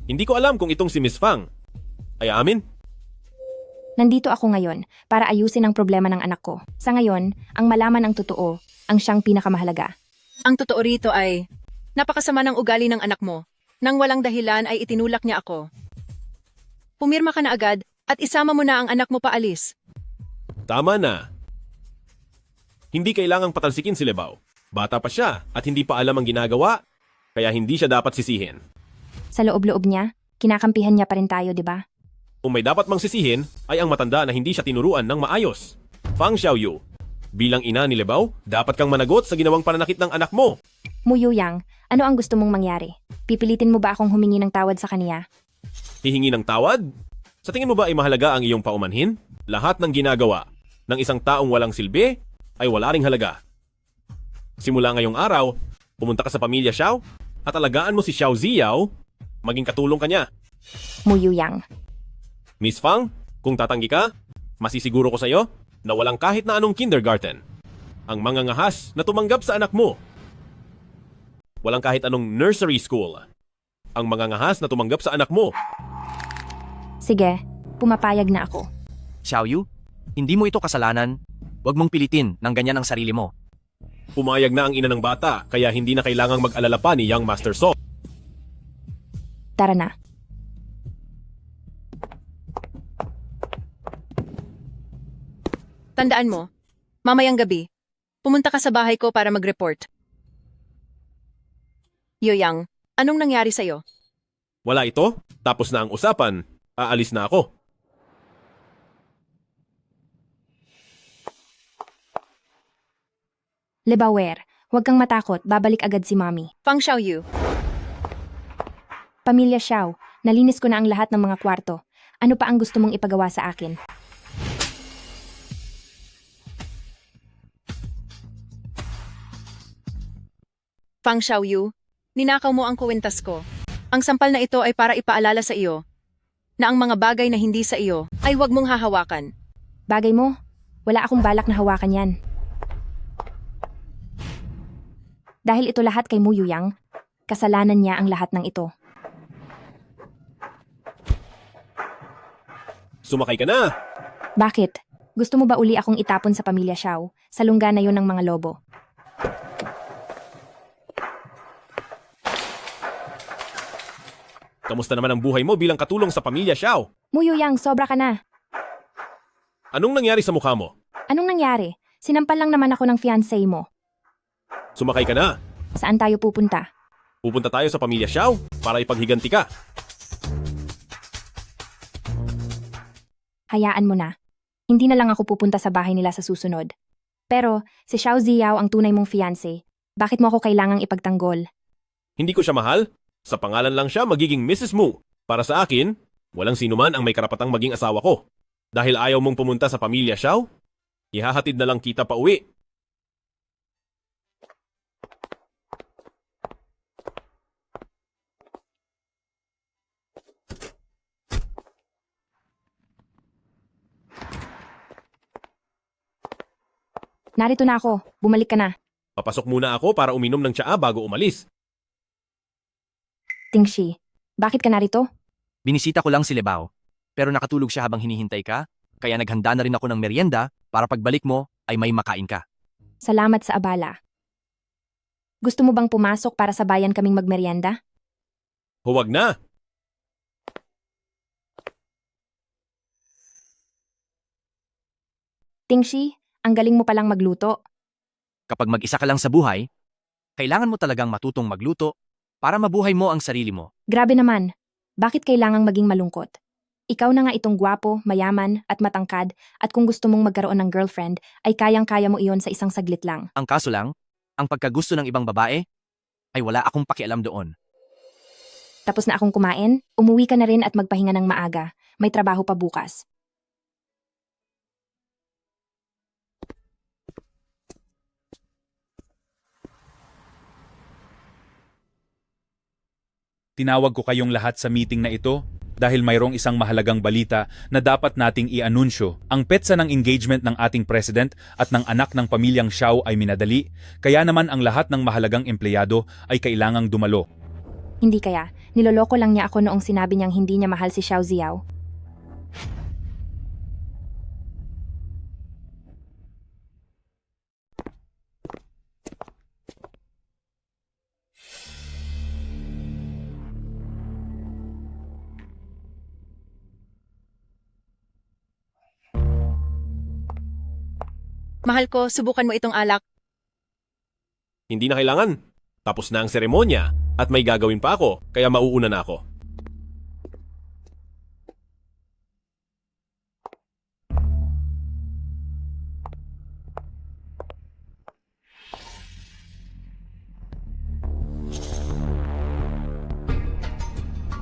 Hindi ko alam kung itong si Miss Fang ay amin. Nandito ako ngayon para ayusin ang problema ng anak ko. Sa ngayon, ang malaman ang totoo, ang siyang pinakamahalaga. Ang totoo rito ay, napakasama ng ugali ng anak mo. Nang walang dahilan ay itinulak niya ako. Pumirma ka na agad at isama mo na ang anak mo paalis. Tama na. Hindi kailangang patalsikin si Lebao. Bata pa siya at hindi pa alam ang ginagawa, kaya hindi siya dapat sisihin. Sa loob-loob niya, kinakampihan niya pa rin tayo, di ba? Kung may dapat mang sisihin, ay ang matanda na hindi siya tinuruan ng maayos. Fang Xiaoyu, bilang ina ni Lebao, dapat kang managot sa ginawang pananakit ng anak mo. Mu Yuyang, ano ang gusto mong mangyari? Pipilitin mo ba akong humingi ng tawad sa kaniya? Hihingi ng tawad? Sa tingin mo ba ay mahalaga ang iyong paumanhin? Lahat ng ginagawa ng isang taong walang silbi ay wala ring halaga. Simula ngayong araw, pumunta ka sa pamilya Xiao at alagaan mo si Xiao Ziyao, maging katulong ka niya. Mu Yuyang. Miss Fang, kung tatanggi ka, masisiguro ko sa iyo na walang kahit na anong kindergarten. Ang mga ngahas na tumanggap sa anak mo. Walang kahit anong nursery school. Ang mga ngahas na tumanggap sa anak mo. Sige, pumapayag na ako. Xiaoyu, hindi mo ito kasalanan. Huwag mong pilitin ng ganyan ang sarili mo. Pumayag na ang ina ng bata, kaya hindi na kailangang mag-alala pa ni Young Master So. Tara na. Tandaan mo, mamayang gabi, pumunta ka sa bahay ko para mag-report. Yoyang, anong nangyari sa'yo? Wala ito, tapos na ang usapan, aalis na ako. Lebawer, huwag kang matakot, babalik agad si Mommy. Fang Xiaoyu, Pamilya Xiao, nalinis ko na ang lahat ng mga kwarto. Ano pa ang gusto mong ipagawa sa akin? Fang Xiaoyu, ninakaw mo ang kuwentas ko. Ang sampal na ito ay para ipaalala sa iyo na ang mga bagay na hindi sa iyo ay huwag mong hahawakan. Bagay mo? Wala akong balak na hawakan yan. Dahil ito lahat kay Mu Yuyang, kasalanan niya ang lahat ng ito. Sumakay ka na! Bakit? Gusto mo ba uli akong itapon sa pamilya Xiao, sa lungga na yon ng mga lobo? Kamusta naman ang buhay mo bilang katulong sa pamilya Xiao? Mu Yuyang, sobra ka na. Anong nangyari sa mukha mo? Anong nangyari? Sinampal lang naman ako ng fiancé mo. Sumakay ka na! Saan tayo pupunta? Pupunta tayo sa pamilya Xiao para ipaghiganti ka. Hayaan mo na. Hindi na lang ako pupunta sa bahay nila sa susunod. Pero, si Xiao Ziyao ang tunay mong fiancé. Bakit mo ako kailangang ipagtanggol? Hindi ko siya mahal. Sa pangalan lang siya magiging Mrs. Mu. Para sa akin, walang sinuman ang may karapatang maging asawa ko. Dahil ayaw mong pumunta sa pamilya Xiao, ihahatid na lang kita pa uwi. Narito na ako. Bumalik ka na. Papasok muna ako para uminom ng tsaa bago umalis. Tingshi, bakit ka narito? Binisita ko lang si Lebao. Pero nakatulog siya habang hinihintay ka, kaya naghanda na rin ako ng merienda para pagbalik mo ay may makain ka. Salamat sa abala. Gusto mo bang pumasok para sabayan kaming magmerienda? Huwag na! Tingshi, ang galing mo palang magluto. Kapag mag-isa ka lang sa buhay, kailangan mo talagang matutong magluto para mabuhay mo ang sarili mo. Grabe naman. Bakit kailangang maging malungkot? Ikaw na nga itong gwapo, mayaman, at matangkad, at kung gusto mong magkaroon ng girlfriend, ay kayang-kaya mo iyon sa isang saglit lang. Ang kaso lang, ang pagkagusto ng ibang babae, ay wala akong pakialam doon. Tapos na akong kumain, umuwi ka na rin at magpahinga ng maaga. May trabaho pa bukas. Tinawag ko kayong lahat sa meeting na ito dahil mayroong isang mahalagang balita na dapat nating i-anunsyo. Ang petsa ng engagement ng ating president at ng anak ng pamilyang Xiao ay minadali, kaya naman ang lahat ng mahalagang empleyado ay kailangang dumalo. Hindi kaya, niloloko lang niya ako noong sinabi niyang hindi niya mahal si Xiao Ziao. Mahal ko, subukan mo itong alak. Hindi na kailangan. Tapos na ang seremonya at may gagawin pa ako, kaya mauuna na ako.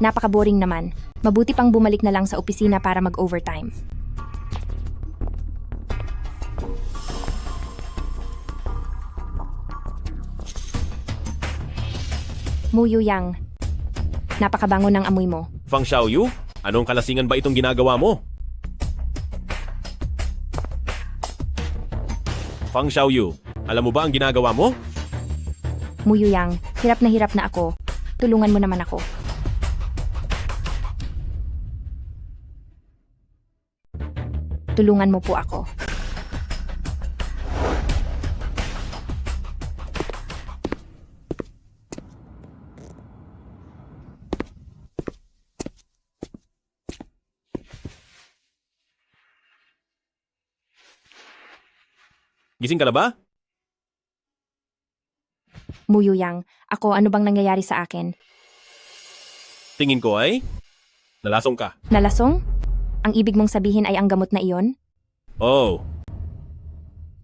Napaka-boring naman. Mabuti pang bumalik na lang sa opisina para mag-overtime. Muyu Yang. Napakabango ng amoy mo. Fang Xiaoyu, anong kalasingan ba itong ginagawa mo? Fang Xiaoyu, alam mo ba ang ginagawa mo? Muyu Yang, hirap na ako. Tulungan mo naman ako. Tulungan mo po ako. Gising ka na ba? Muyu Yang, ako ano bang nangyayari sa akin? Tingin ko ay nalasong ka. Nalasong? Ang ibig mong sabihin ay ang gamot na iyon? Oh,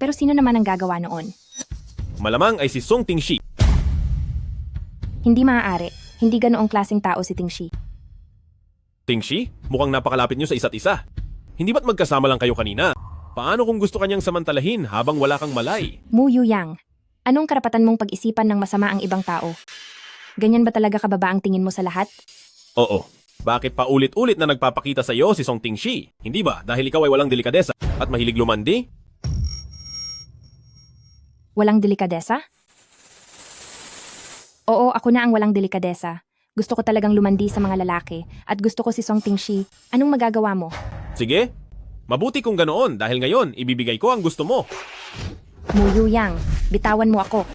Pero sino naman ang gagawa noon? malamang ay si Song Tingshi. Hindi maaari. Hindi ganoong klaseng tao si Tingshi. Tingshi, mukhang napakalapit niyo sa isa't isa. Hindi ba't magkasama lang kayo kanina? Paano kung gusto kanyang samantalahin habang wala kang malay? Muyu Yang, anong karapatan mong pag-isipan ng masama ang ibang tao? Ganyan ba talaga kababa ang tingin mo sa lahat? Oo. Bakit pa ulit-ulit na nagpapakita sa iyo si Song Tingshi? Hindi ba dahil ikaw ay walang delikadesa at mahilig lumandi? Walang delikadesa? Oo, ako na ang walang delikadesa. Gusto ko talagang lumandi sa mga lalaki at gusto ko si Song Tingshi. Anong magagawa mo? Sige, mabuti kung ganoon dahil ngayon ibibigay ko ang gusto mo. Muyu Yang, bitawan mo ako.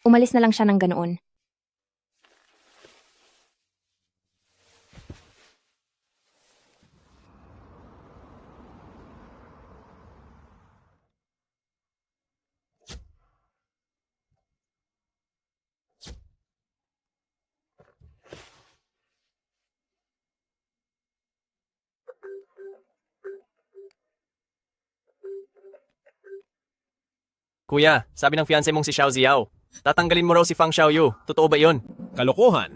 Umalis na lang siya ng ganoon. Kuya, sabi ng fiancé mong si Xiao Ziao, tatanggalin mo raw si Fang Xiaoyu. Totoo ba yun? Kalokohan.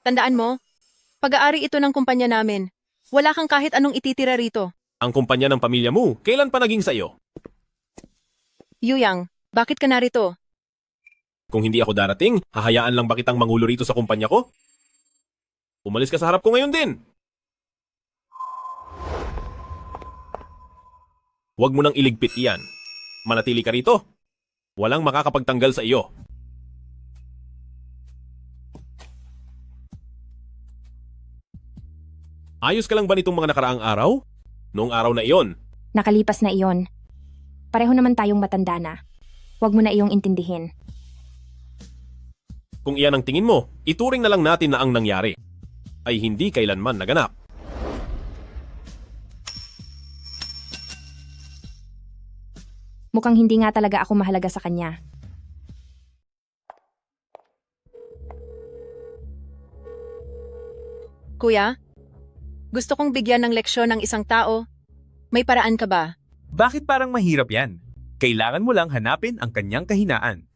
Tandaan mo, pag-aari ito ng kumpanya namin. Wala kang kahit anong ititira rito. Ang kumpanya ng pamilya mo, kailan pa naging sa iyo? Yu Yang, bakit ka narito? Kung hindi ako darating, hahayaan lang ba kitang mangulo rito sa kumpanya ko? Umalis ka sa harap ko ngayon din. Huwag mo nang iligpit iyan. Manatili ka rito. Walang makakapagtanggal sa iyo. Ayos ka lang ba nitong mga nakaraang araw? Noong araw na iyon. Nakalipas na iyon. Pareho naman tayong matanda na. Huwag mo na iyong intindihin. Kung iyan ang tingin mo, ituring na lang natin na ang nangyari ay hindi kailanman naganap. Mukhang hindi nga talaga ako mahalaga sa kanya. Kuya, gusto kong bigyan ng leksyon ng isang tao. May paraan ka ba? Bakit parang mahirap yan? Kailangan mo lang hanapin ang kanyang kahinaan.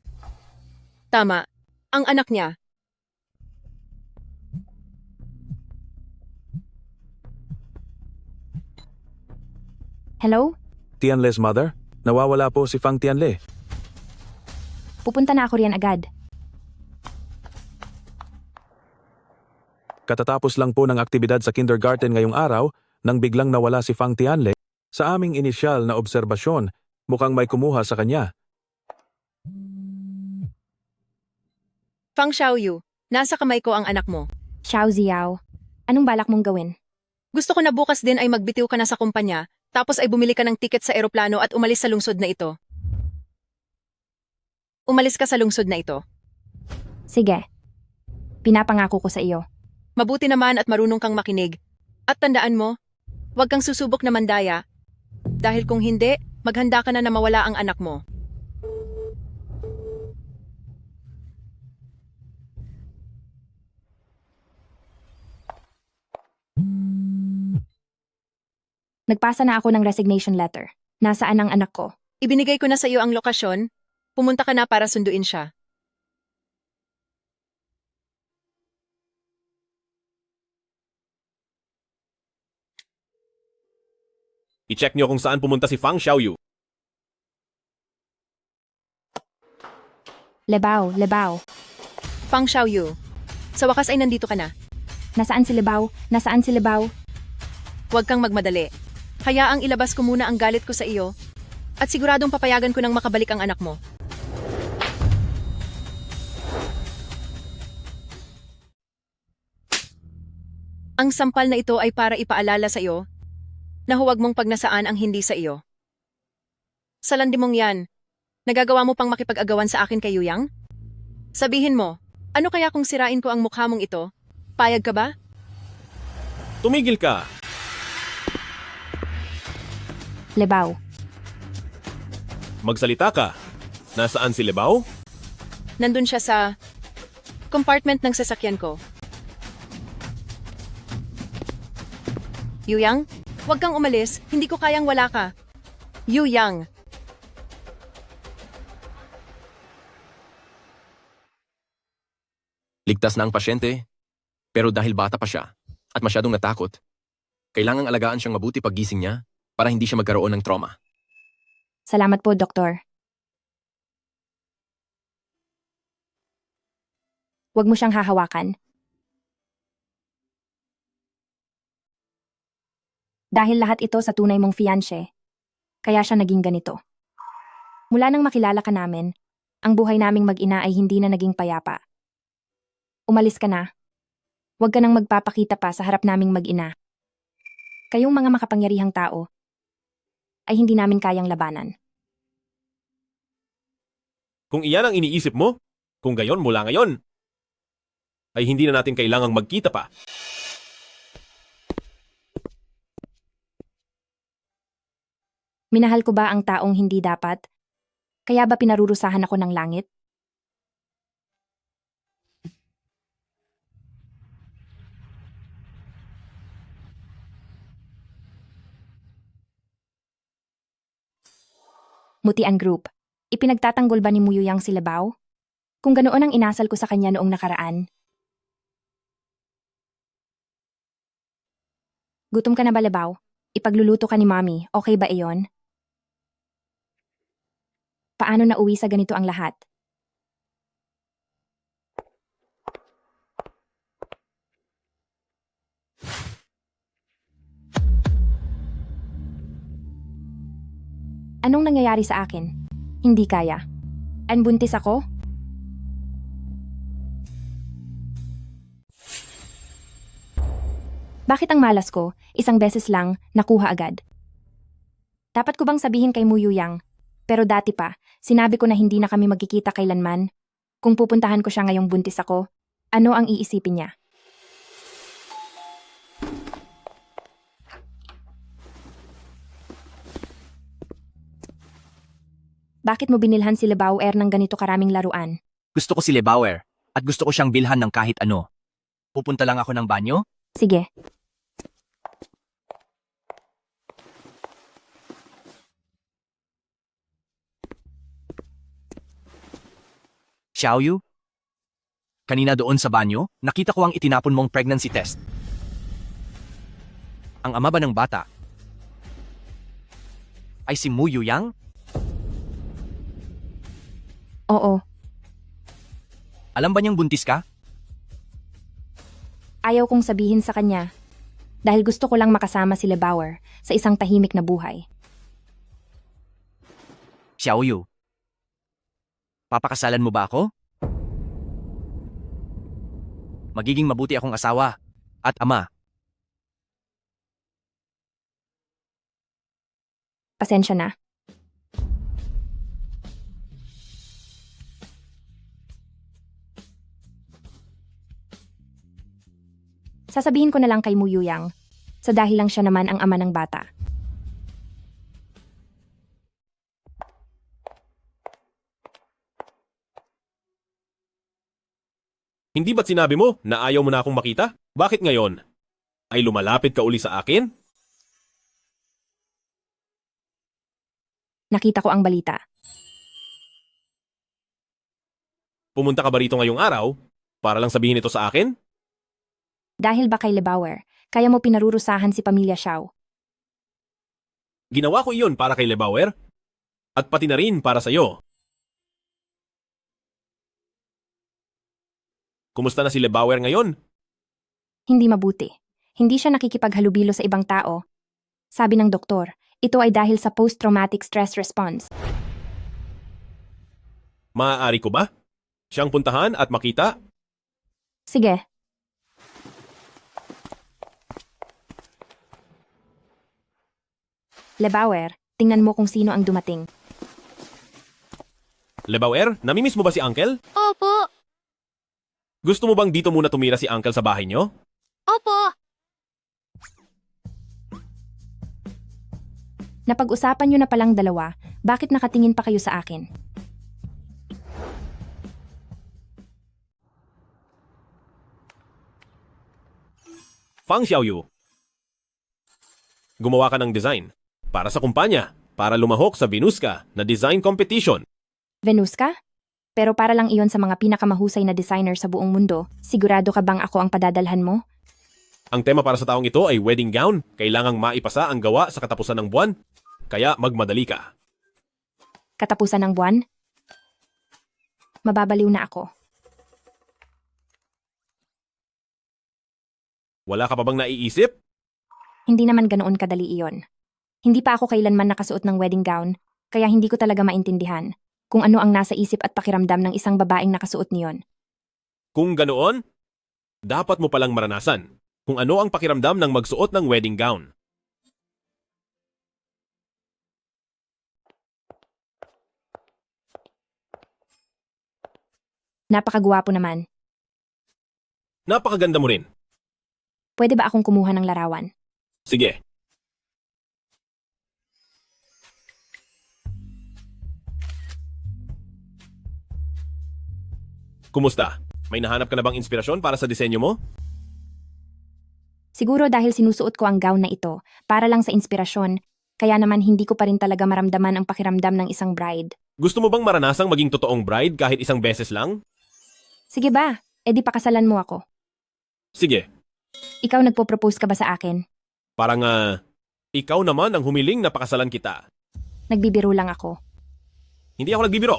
Tama. Ang anak niya. Hello? Tianle's mother? Nawawala po si Fang Tianle. Pupunta na ako riyan agad. Katatapos lang po ng aktibidad sa kindergarten ngayong araw nang biglang nawala si Fang Tianle. Sa aming inisyal na obserbasyon, mukhang may kumuha sa kanya. Fang Xiaoyu, nasa kamay ko ang anak mo. Xiao Ziao. Anong balak mong gawin? Gusto ko na bukas din ay magbitiw ka na sa kumpanya, tapos ay bumili ka ng tiket sa eroplano at umalis sa lungsod na ito. Umalis ka sa lungsod na ito. Sige. Pinapangako ko sa iyo. Mabuti naman at marunong kang makinig. At tandaan mo, huwag kang susubok na mandaya. Dahil kung hindi, maghanda ka na mawala ang anak mo. Nagpasa na ako ng resignation letter. Nasaan ang anak ko? Ibinigay ko na sa iyo ang lokasyon. Pumunta ka na para sunduin siya. I-check niyo kung saan pumunta si Fang Xiaoyu. Lebao, Lebao. Fang Xiaoyu, sa wakas ay nandito ka na. Nasaan si Lebao? Nasaan si Lebao? Huwag kang magmadali. Hayaang ilabas ko muna ang galit ko sa iyo. At siguradong papayagan ko nang makabalik ang anak mo. Ang sampal na ito ay para ipaalala sa iyo na huwag mong pagnasaan ang hindi sa iyo. Sa landi mong yan, nagagawa mo pang makipag-agawan sa akin kay Yuyang? Sabihin mo, ano kaya kung sirain ko ang mukha mong ito? Payag ka ba? Tumigil ka! Lebao. Magsalita ka. Nasaan si Lebao? Nandun siya sa compartment ng sasakyan ko. Yuyang, huwag kang umalis. Hindi ko kayang wala ka. Yuyang. Ligtas na ang pasyente, pero dahil bata pa siya at masyadong natakot, kailangang alagaan siyang mabuti paggising niya para hindi siya magkaroon ng trauma. Salamat po, Doktor. Huwag mo siyang hahawakan. Dahil lahat ito sa tunay mong fiancé, kaya siya naging ganito. Mula nang makilala ka namin, ang buhay naming mag-ina ay hindi na naging payapa. Umalis ka na. Huwag ka nang magpapakita pa sa harap naming mag-ina. Kayong mga makapangyarihang tao ay hindi namin kayang labanan. Kung iyan ang iniisip mo, kung gayon mula ngayon, ay hindi na natin kailangang magkita pa. Minahal ko ba ang taong hindi dapat? Kaya ba pinarurusahan ako ng langit? Mutian Group. Ipinagtatanggol ba ni Muyuyang si Lebao? Kung ganoon ang inasal ko sa kanya noong nakaraan. Gutom ka na ba, Lebao? Ipagluluto ka ni Mommy, okay ba iyon? Paano nauwi sa ganito ang lahat? Anong nangyayari sa akin? Hindi kaya. Buntis ako? Bakit ang malas ko, isang beses lang, nakuha agad? Dapat ko bang sabihin kay Muyuyang? Pero dati pa, sinabi ko na hindi na kami magkikita kailanman. Kung pupuntahan ko siya ngayong buntis ako, ano ang iisipin niya? Bakit mo binilhan si Lebauer ng ganito karaming laruan? Gusto ko si Lebauer at gusto ko siyang bilhan ng kahit ano. Pupunta lang ako ng banyo? Sige. Xiaoyu? Kanina doon sa banyo, nakita ko ang itinapon mong pregnancy test. Ang ama ba ng bata ay si Mu Yuyang? Oo, Alam ba niyang buntis ka? ayaw kong sabihin sa kanya. Dahil gusto ko lang makasama si Lebauer sa isang tahimik na buhay. Xiaoyu, papakasalan mo ba ako? Magiging mabuti akong asawa at ama. Pasensya na. Sasabihin ko na lang kay Mu Yuyang, sa dahil lang siya naman ang ama ng bata. Hindi ba't sinabi mo na ayaw mo na akong makita? Bakit ngayon? Ay lumalapit ka uli sa akin? Nakita ko ang balita. Pumunta ka ba rito ngayong araw para lang sabihin ito sa akin? Dahil ba kay Lebauer, kaya mo pinarurusahan si Pamilya Xiao. Ginawa ko iyon para kay Lebauer at pati na rin para sa'yo. Kumusta na si Lebauer ngayon? Hindi mabuti. Hindi siya nakikipaghalubilo sa ibang tao. Sabi ng doktor, ito ay dahil sa post-traumatic stress response. Maaari ko ba siyang puntahan at makita? Sige. Lebauer, tingnan mo kung sino ang dumating. Lebauer, namimiss mo ba si Uncle? Opo. Gusto mo bang dito muna tumira si Uncle sa bahay niyo? Opo. Napag-usapan nyo na palang dalawa, bakit nakatingin pa kayo sa akin? Fang Xiaoyu. Gumawa ka ng design para sa kumpanya, para lumahok sa Venuska na design competition. Venuska? Pero para lang iyon sa mga pinakamahusay na designer sa buong mundo, sigurado ka bang ako ang padadalhan mo? Ang tema para sa taong ito ay wedding gown. Kailangang maipasa ang gawa sa katapusan ng buwan. Kaya magmadali ka. Katapusan ng buwan? Mababaliw na ako. Wala ka pa bang naiisip? Hindi naman ganoon kadali iyon. Hindi pa ako kailanman nakasuot ng wedding gown, kaya hindi ko talaga maintindihan kung ano ang nasa isip at pakiramdam ng isang babaeng nakasuot niyon. Kung ganoon, dapat mo palang maranasan kung ano ang pakiramdam ng magsuot ng wedding gown. Napakagwapo naman. Napakaganda mo rin. Pwede ba akong kumuha ng larawan? Sige. Kumusta? May nahanap ka na bang inspirasyon para sa disenyo mo? Siguro dahil sinusuot ko ang gown na ito para lang sa inspirasyon, kaya naman hindi ko pa rin talaga maramdaman ang pakiramdam ng isang bride. Gusto mo bang maranasang maging totoong bride kahit isang beses lang? Sige ba? Edi pakasalan mo ako. Sige. Ikaw nagpo-propose ka ba sa akin? Parang ikaw naman ang humiling na pakasalan kita. Nagbibiro lang ako. Hindi ako nagbibiro.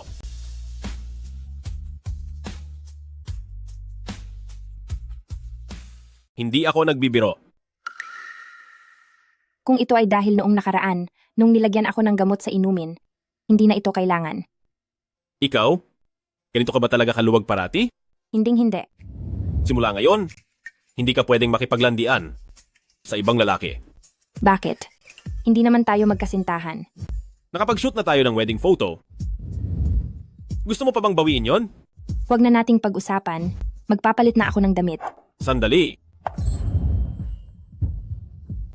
Hindi ako nagbibiro. Kung ito ay dahil noong nakaraan, nung nilagyan ako ng gamot sa inumin, hindi na ito kailangan. Ikaw? Ganito ka ba talaga kaluwag parati? Hinding-hindi. Simula ngayon, hindi ka pwedeng makipaglandian sa ibang lalaki. Bakit? Hindi naman tayo magkasintahan. Nakapag-shoot na tayo ng wedding photo. Gusto mo pa bang bawiin yon? Huwag na nating pag-usapan. Magpapalit na ako ng damit. Sandali.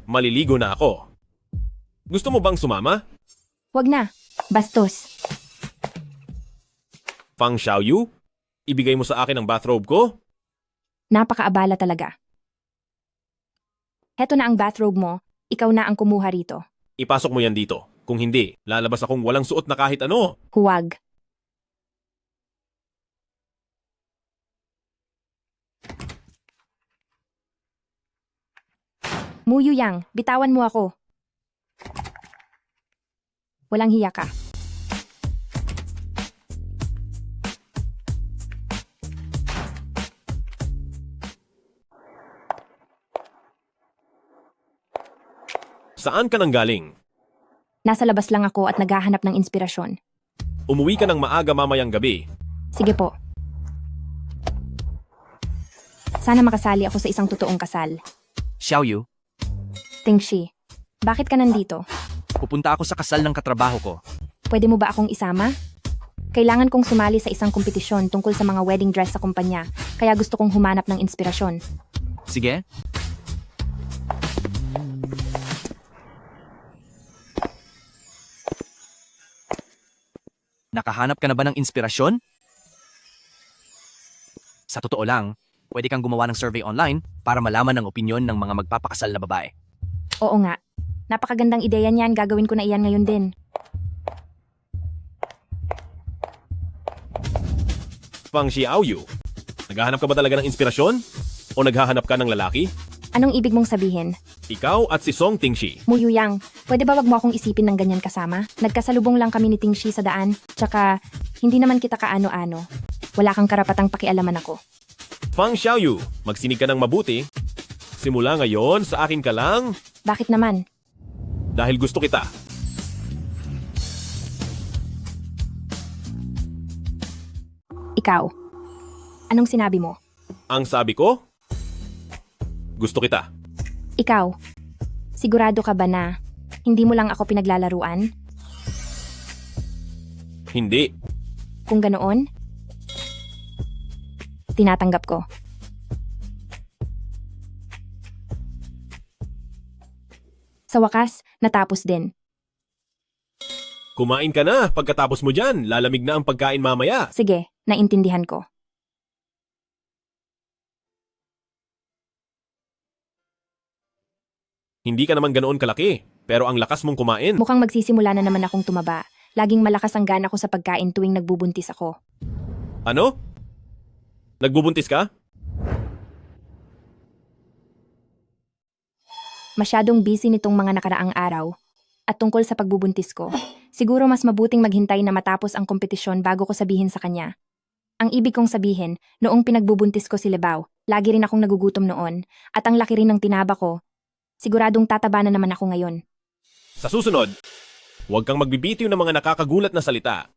Maliligo na ako. Gusto mo bang sumama? Huwag na. Bastos. Fang Xiaoyu, ibigay mo sa akin ang bathrobe ko? Napakaabala talaga. Heto na ang bathrobe mo. Ikaw na ang kumuha rito. Ipasok mo yan dito. Kung hindi, lalabas akong walang suot na kahit ano. Huwag. Mu Yuyang, bitawan mo ako. Walang hiya ka. Saan ka nang galing? Nasa labas lang ako at naghahanap ng inspirasyon. Umuwi ka ng maaga mamayang gabi. Sige po. Sana makasali ako sa isang totoong kasal. Xiaoyu, Tingshi, bakit ka nandito? pupunta ako sa kasal ng katrabaho ko. Pwede mo ba akong isama? Kailangan kong sumali sa isang kompetisyon tungkol sa mga wedding dress sa kumpanya, kaya gusto kong humanap ng inspirasyon. Sige? Nakahanap ka na ba ng inspirasyon? Sa totoo lang, pwede kang gumawa ng survey online para malaman ang opinyon ng mga magpapakasal na babae. Oo nga. Napakagandang ideya niyan, gagawin ko na iyan ngayon din. Fang Xiaoyu, naghahanap ka ba talaga ng inspirasyon? O naghahanap ka ng lalaki? Anong ibig mong sabihin? Ikaw at si Song Tingshi. Mu Yuyang, pwede ba wag mo akong isipin ng ganyan kasama? Nagkasalubong lang kami ni Tingshi sa daan, tsaka hindi naman kita kaano-ano. Wala kang karapatang pakialaman ako. Fang Xiaoyu, magsinig ka ng mabuti. Simula ngayon, sa akin ka lang Bakit naman? dahil gusto kita. Ikaw. Anong sinabi mo? Ang sabi ko, gusto kita. Ikaw. Sigurado ka ba na hindi mo lang ako pinaglalaruan? Hindi. Kung ganoon, tinatanggap ko. Sa wakas, natapos din. Kumain ka na. Pagkatapos mo dyan, lalamig na ang pagkain mamaya. Sige, naintindihan ko. Hindi ka naman ganoon kalaki, pero ang lakas mong kumain. Mukhang magsisimula na naman akong tumaba. Laging malakas ang gana ko sa pagkain tuwing nagbubuntis ako. Ano? Nagbubuntis ka? Masyadong busy nitong mga nakaraang araw. At tungkol sa pagbubuntis ko, siguro mas mabuting maghintay na matapos ang kompetisyon bago ko sabihin sa kanya. Ang ibig kong sabihin, noong pinagbubuntis ko si Lebao, lagi rin akong nagugutom noon, at ang laki rin ng tinaba ko. Siguradong tataba na naman ako ngayon. Sa susunod, huwag kang magbibitiw ng mga nakakagulat na salita.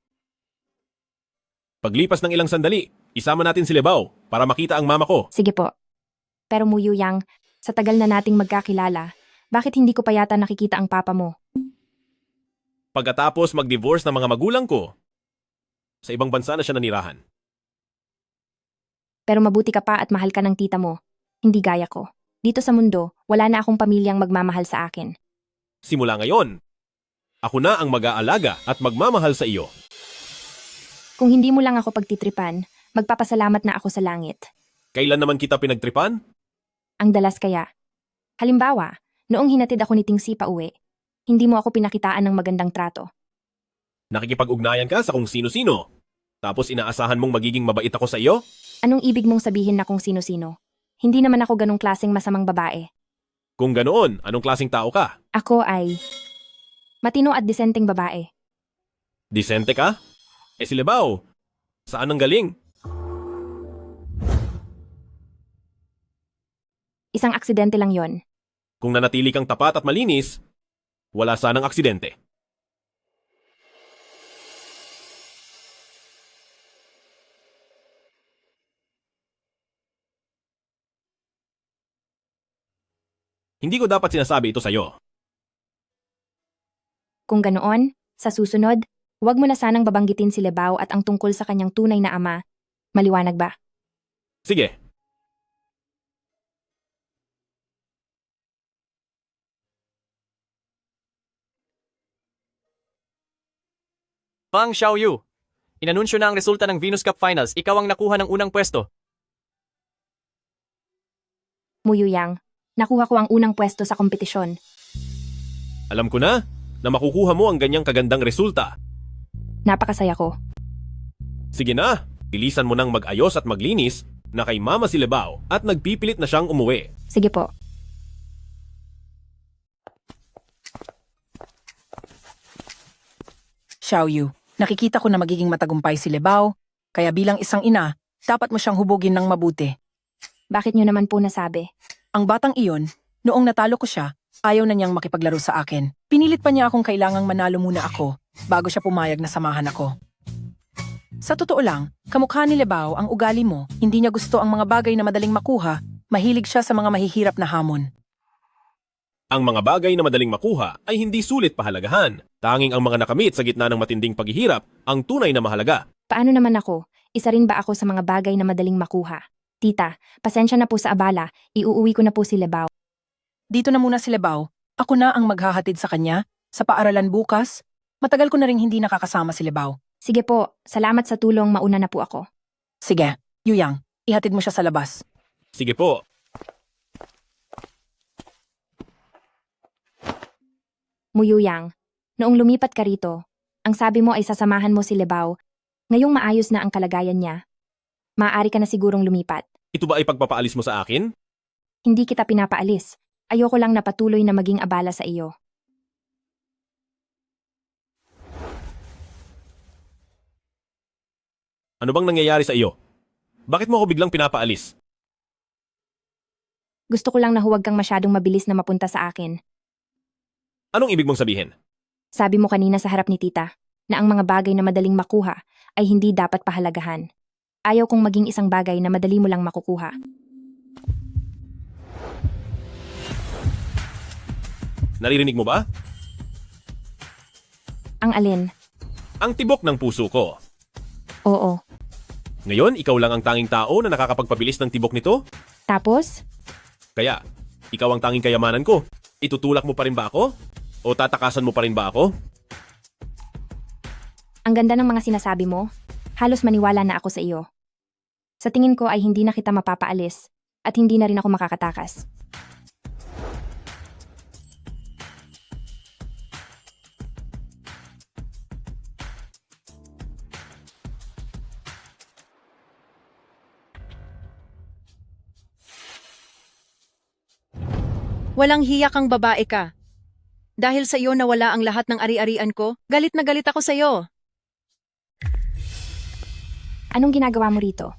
Paglipas ng ilang sandali, isama natin si Lebao para makita ang mama ko. Sige po. Pero Mu Yuyang, sa tagal na nating magkakilala, bakit hindi ko pa yata nakikita ang papa mo? Pagkatapos mag-divorce ng mga magulang ko, sa ibang bansa na siya nanirahan. Pero mabuti ka pa at mahal ka ng tita mo. Hindi gaya ko. Dito sa mundo, wala na akong pamilyang magmamahal sa akin. Simula ngayon, ako na ang mag-aalaga at magmamahal sa iyo. Kung hindi mo lang ako pagtitripan, magpapasalamat na ako sa langit. Kailan naman kita pinagtripan? Ang dalas kaya. Halimbawa, noong hinatid ako ni Tingsi pa uwi, hindi mo ako pinakitaan ng magandang trato. Nakikipag-ugnayan ka sa kung sino-sino. Tapos inaasahan mong magiging mabait ako sa iyo? Anong ibig mong sabihin na kung sino-sino? Hindi naman ako ganong klaseng masamang babae. Kung ganoon, anong klaseng tao ka? Ako ay matino at disenteng babae. Disente ka? Si Lebao, saan ang galing? Isang aksidente lang yon. Kung nanatili kang tapat at malinis, wala sanang aksidente. Hindi ko dapat sinasabi ito sa'yo. Kung ganoon, sa susunod, huwag mo na sanang babanggitin si Lebao at ang tungkol sa kanyang tunay na ama. Maliwanag ba? Sige. Fang Xiaoyu, inanunsyo na ang resulta ng Venus Cup Finals. Ikaw ang nakuha ng unang pwesto. Mu Yuyang, nakuha ko ang unang pwesto sa kompetisyon. Alam ko na makukuha mo ang ganyang kagandang resulta. Napakasaya ko. Sige na, bilisan mo nang mag-ayos at maglinis na kay Mama si Lebao at nagpipilit na siyang umuwi. Sige po. Xiaoyu, nakikita ko na magiging matagumpay si Lebao, kaya bilang isang ina, dapat mo siyang hubugin ng mabuti. Bakit nyo naman po nasabi? Ang batang iyon, noong natalo ko siya, ayaw na niyang makipaglaro sa akin. Pinilit pa niya akong kailangang manalo muna ako bago siya pumayag na samahan ako. Sa totoo lang, kamukha ni Lebao ang ugali mo, hindi niya gusto ang mga bagay na madaling makuha, mahilig siya sa mga mahihirap na hamon. Ang mga bagay na madaling makuha ay hindi sulit pahalagahan. Tanging ang mga nakamit sa gitna ng matinding paghihirap ang tunay na mahalaga. Paano naman ako? Isa rin ba ako sa mga bagay na madaling makuha? Tita, pasensya na po sa abala, iuuwi ko na po si Lebao. Dito na muna si Lebao, ako na ang maghahatid sa kanya, sa paaralan bukas. Matagal ko na ring hindi nakakasama si Lebao. Sige po, salamat sa tulong, mauna na po ako. Sige, Yuyang, ihatid mo siya sa labas. Sige po. Muyuyang, noong lumipat ka rito, ang sabi mo ay sasamahan mo si Lebao. Ngayong maayos na ang kalagayan niya, maaari ka na sigurong lumipat. Ito ba ay pagpapaalis mo sa akin? Hindi kita pinapaalis. Ayoko lang na patuloy na maging abala sa iyo. Ano bang nangyayari sa iyo? Bakit mo ako biglang pinapaalis? Gusto ko lang na huwag kang masyadong mabilis na mapunta sa akin. Anong ibig mong sabihin? Sabi mo kanina sa harap ni tita, na ang mga bagay na madaling makuha ay hindi dapat pahalagahan. Ayaw kong maging isang bagay na madali mo lang makukuha. Naririnig mo ba? Ang alin? Ang tibok ng puso ko. Oo. Ngayon, ikaw lang ang tanging tao na nakakapagpabilis ng tibok nito? Tapos? Kaya, ikaw ang tanging kayamanan ko. Itutulak mo pa rin ba ako? O tatakasan mo pa rin ba ako? Ang ganda ng mga sinasabi mo. Halos maniwala na ako sa iyo. Sa tingin ko ay hindi na kita mapapaalis at hindi na rin ako makakatakas. Walang hiya kang babae ka. Dahil sa iyo nawala ang lahat ng ari-arian ko, galit na galit ako sa iyo. Anong ginagawa mo rito?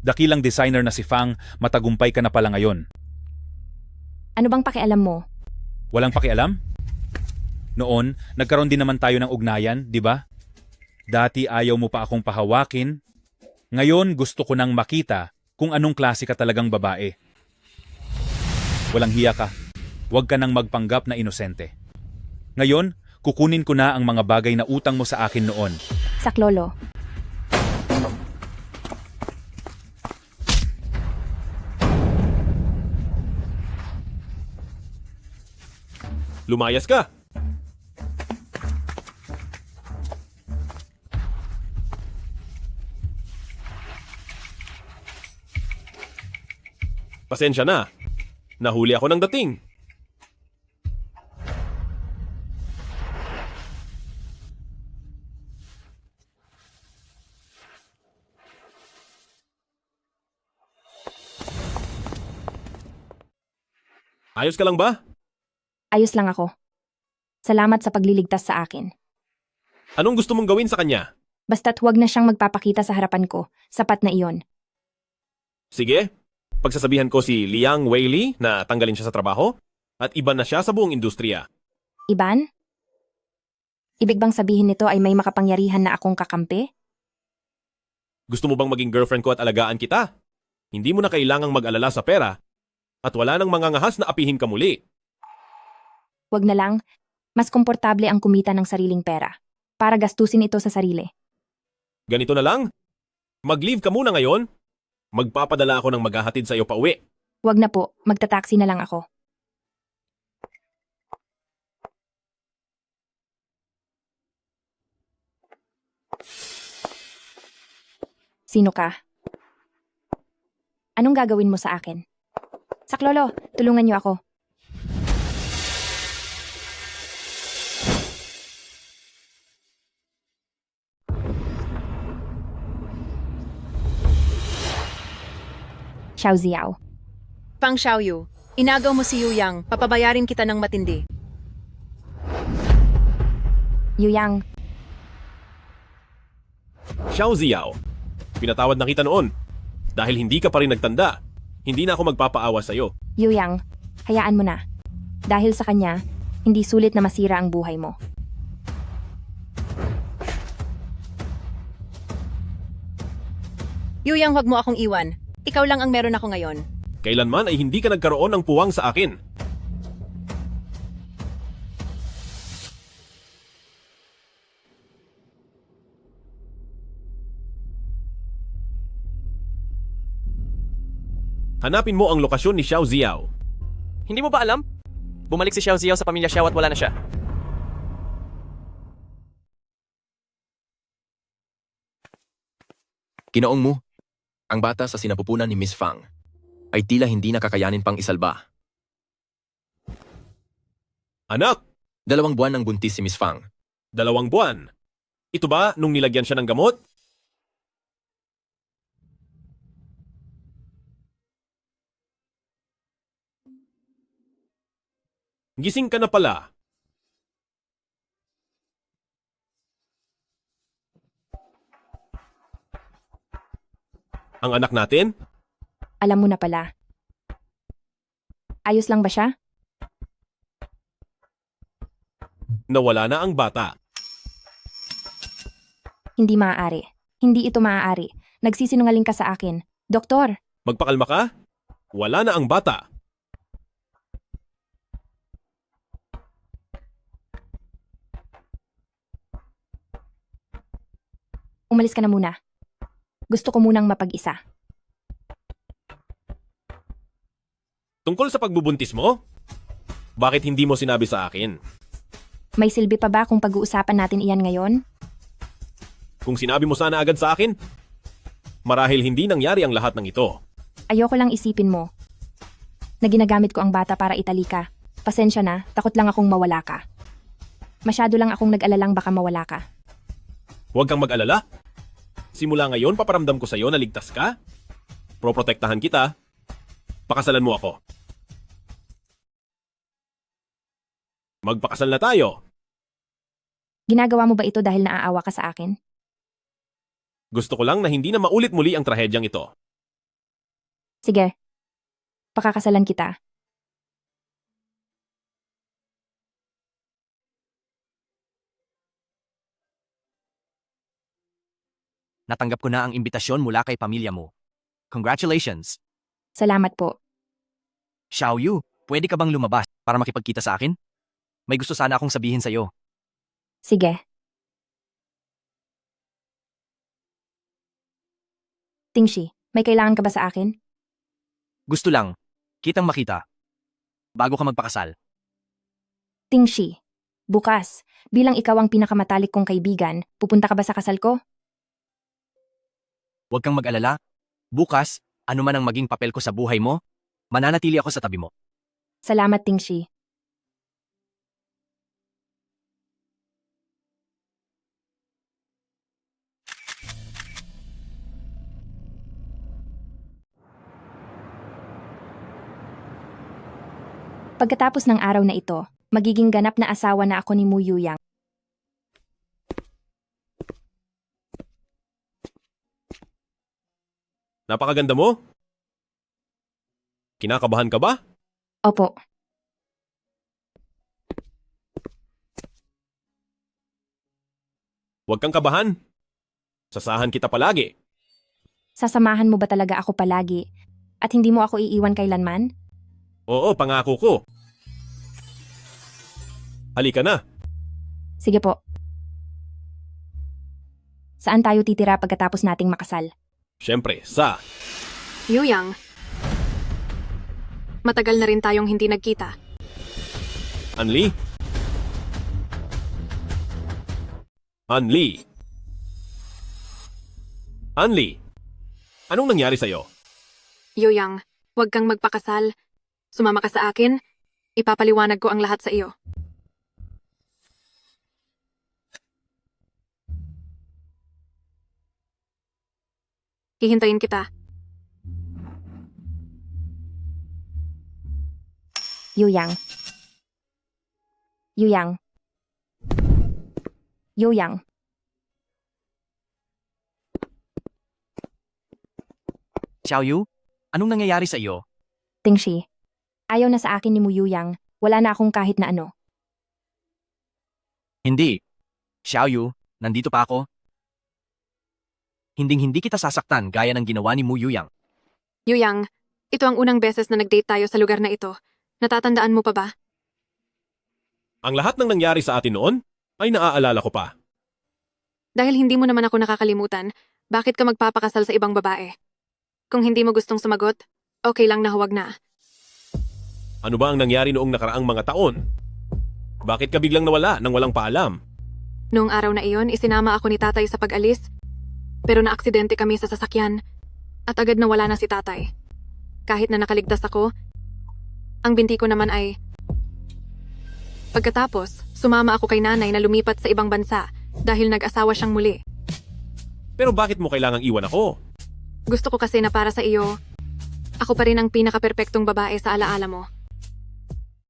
Dakilang designer na si Fang, matagumpay ka na pala ngayon. Ano bang pakialam mo? Walang pakialam? Noon, nagkaroon din naman tayo ng ugnayan, di ba? Dati ayaw mo pa akong pahawakin. Ngayon gusto ko nang makita kung anong klase ka talagang babae. Walang hiya ka. Huwag ka nang magpanggap na inosente. Ngayon, kukunin ko na ang mga bagay na utang mo sa akin noon. Saklolo. Lumayas ka! Pasensya na. Nahuli ako ng dating. Ayos ka lang ba? Ayos lang ako. Salamat sa pagliligtas sa akin. Anong gusto mong gawin sa kanya? Basta't huwag na siyang magpapakita sa harapan ko. Sapat na iyon. Sige, pagsasabihan ko si Liang Weili na tanggalin siya sa trabaho at iba na siya sa buong industriya. Iban? Ibig bang sabihin nito ay may makapangyarihan na akong kakampi? Gusto mo bang maging girlfriend ko at alagaan kita? Hindi mo na kailangang mag-alala sa pera at wala nang mangangahas na apihin ka muli. Huwag na lang. Mas komportable ang kumita ng sariling pera. Para gastusin ito sa sarili. Ganito na lang. Mag-leave ka muna ngayon. Magpapadala ako ng maghahatid sa iyo pa uwi. Huwag na po. Magta-taxi na lang ako. Sino ka? Anong gagawin mo sa akin? Saklolo, tulungan niyo ako. Xiao Ziao. Pang Xiaoyu, inagaw mo si Yuyang, papabayarin kita ng matindi. Yuyang, Xiao Ziao, pinatawad na kita noon. Dahil hindi ka pa rin nagtanda, hindi na ako magpapaawa sa'yo. Yuyang, hayaan mo na. Dahil sa kanya, hindi sulit na masira ang buhay mo. Yuyang, wag mo akong iwan. Ikaw lang ang meron ako ngayon. Kailanman ay hindi ka nagkaroon ng puwang sa akin. Hanapin mo ang lokasyon ni Xiao Ziao. Hindi mo ba alam? Bumalik si Xiao Ziao sa pamilya Xiao at wala na siya. Ginoong mo, ang bata sa sinapupunan ni Miss Fang ay tila hindi nakakayanin pang isalba. Anak! 2 buwan nang buntis si Miss Fang. 2 buwan. Ito ba nung nilagyan siya ng gamot? Gising ka na pala. Ang anak natin? Alam mo na pala. Ayos lang ba siya? Nawala na ang bata. Hindi maaari. Hindi ito maaari. Nagsisinungaling ka sa akin. Doktor, Magpakalma ka? Wala na ang bata. umalis ka na muna. Gusto ko munang mapag-isa. Tungkol sa pagbubuntis mo? Bakit hindi mo sinabi sa akin? May silbi pa ba kung pag-uusapan natin iyan ngayon? Kung sinabi mo sana agad sa akin, marahil hindi nangyari ang lahat ng ito. Ayoko lang isipin mo na ginagamit ko ang bata para itali ka. Pasensya na, takot lang akong mawala ka. Masyado lang akong nag-alalang baka mawala ka. Huwag kang mag-alala. Simula ngayon, paparamdam ko sa'yo na ligtas ka. Proprotektahan kita. Pakasalan mo ako. Magpakasal na tayo. Ginagawa mo ba ito dahil naaawa ka sa akin? Gusto ko lang na hindi na maulit muli ang trahedyang ito. Sige. Pakakasalan kita. Natanggap ko na ang imbitasyon mula kay pamilya mo. Congratulations! Salamat po. Xiao Yu, pwede ka bang lumabas para makipagkita sa akin? May gusto sana akong sabihin sa'yo. Sige. Tingshi, may kailangan ka ba sa akin? Gusto lang, kitang makita. Bago ka magpakasal. Tingshi, bukas, bilang ikaw ang pinakamatalik kong kaibigan, pupunta ka ba sa kasal ko? Huwag kang mag-alala. Bukas, ano man ang maging papel ko sa buhay mo, mananatili ako sa tabi mo. Salamat, Tingshi. Pagkatapos ng araw na ito, magiging ganap na asawa na ako ni Mu Yuyang. Napakaganda mo. Kinakabahan ka ba? Opo. Huwag kang kabahan. Sasahan kita palagi. Sasamahan mo ba talaga ako palagi at hindi mo ako iiwan kailanman? Oo, pangako ko. Halika na. Sige po. Saan tayo titira pagkatapos nating makasal? Siyempre, sa... Yuyang, matagal na rin tayong hindi nagkita. Anli? Anli? Anli? Anong nangyari sa'yo? Yuyang, huwag kang magpakasal. Sumama ka sa akin. Ipapaliwanag ko ang lahat sa iyo. Hihintayin kita. Yuyang. Yuyang. Yoyang, Xiaoyu, anong nangyayari sa iyo? Tingshi. Ayaw na sa akin ni Muyuyang, wala na akong kahit na ano. Hindi. Xiaoyu, nandito pa ako. Hinding-hindi kita sasaktan gaya ng ginawa ni Mu Yuyang. Yuyang, ito ang unang beses na nag-date tayo sa lugar na ito. Natatandaan mo pa ba? Ang lahat ng nangyari sa atin noon ay naaalala ko pa. Dahil hindi mo naman ako nakakalimutan, bakit ka magpapakasal sa ibang babae? Kung hindi mo gustong sumagot, okay lang na huwag na. Ano ba ang nangyari noong nakaraang mga taon? Bakit ka biglang nawala nang walang paalam? Noong araw na iyon, isinama ako ni tatay sa pag-alis, pero naaksidente kami sa sasakyan at agad nawala na si tatay. Kahit na nakaligtas ako, ang binti ko naman ay... Pagkatapos, sumama ako kay nanay na lumipat sa ibang bansa dahil nag-asawa siyang muli. Pero bakit mo kailangang iwan ako? Gusto ko kasi na para sa iyo, ako pa rin ang pinaka-perpektong babae sa alaala mo.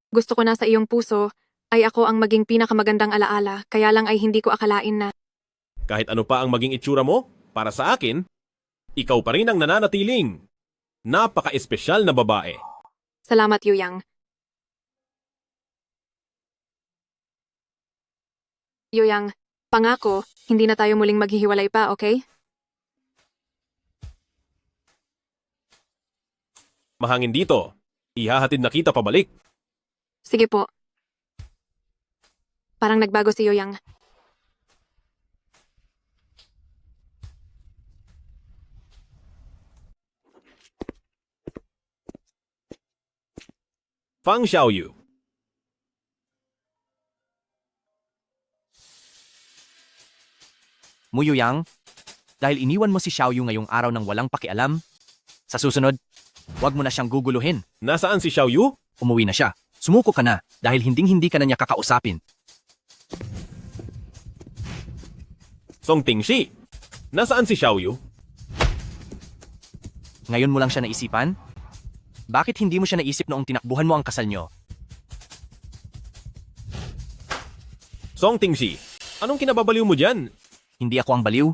Gusto ko na sa iyong puso ay ako ang maging pinakamagandang alaala, kaya lang ay hindi ko akalain na... Kahit ano pa ang maging itsura mo, para sa akin, ikaw pa rin ang nananatiling. Napaka-espesyal na babae. Salamat, Yuyang. Yuyang, pangako, hindi na tayo muling maghihiwalay pa, okay? Mahangin dito. Ihahatid na kita pabalik. Sige po. Parang nagbago si Yuyang. Fang Xiaoyu. Mu Yuyang, dahil iniwan mo si Xiaoyu ngayong araw ng walang pakialam, sa susunod, huwag mo na siyang guguluhin. Nasaan si Xiaoyu? Umuwi na siya. Sumuko ka na dahil hinding-hindi ka na niya kakausapin. Song Tingshi. Nasaan si Xiaoyu? Ngayon mo lang siya naisipan? Bakit hindi mo siya naisip noong tinakbuhan mo ang kasal nyo? Song Tingshi, anong kinababaliw mo dyan? Hindi ako ang baliw,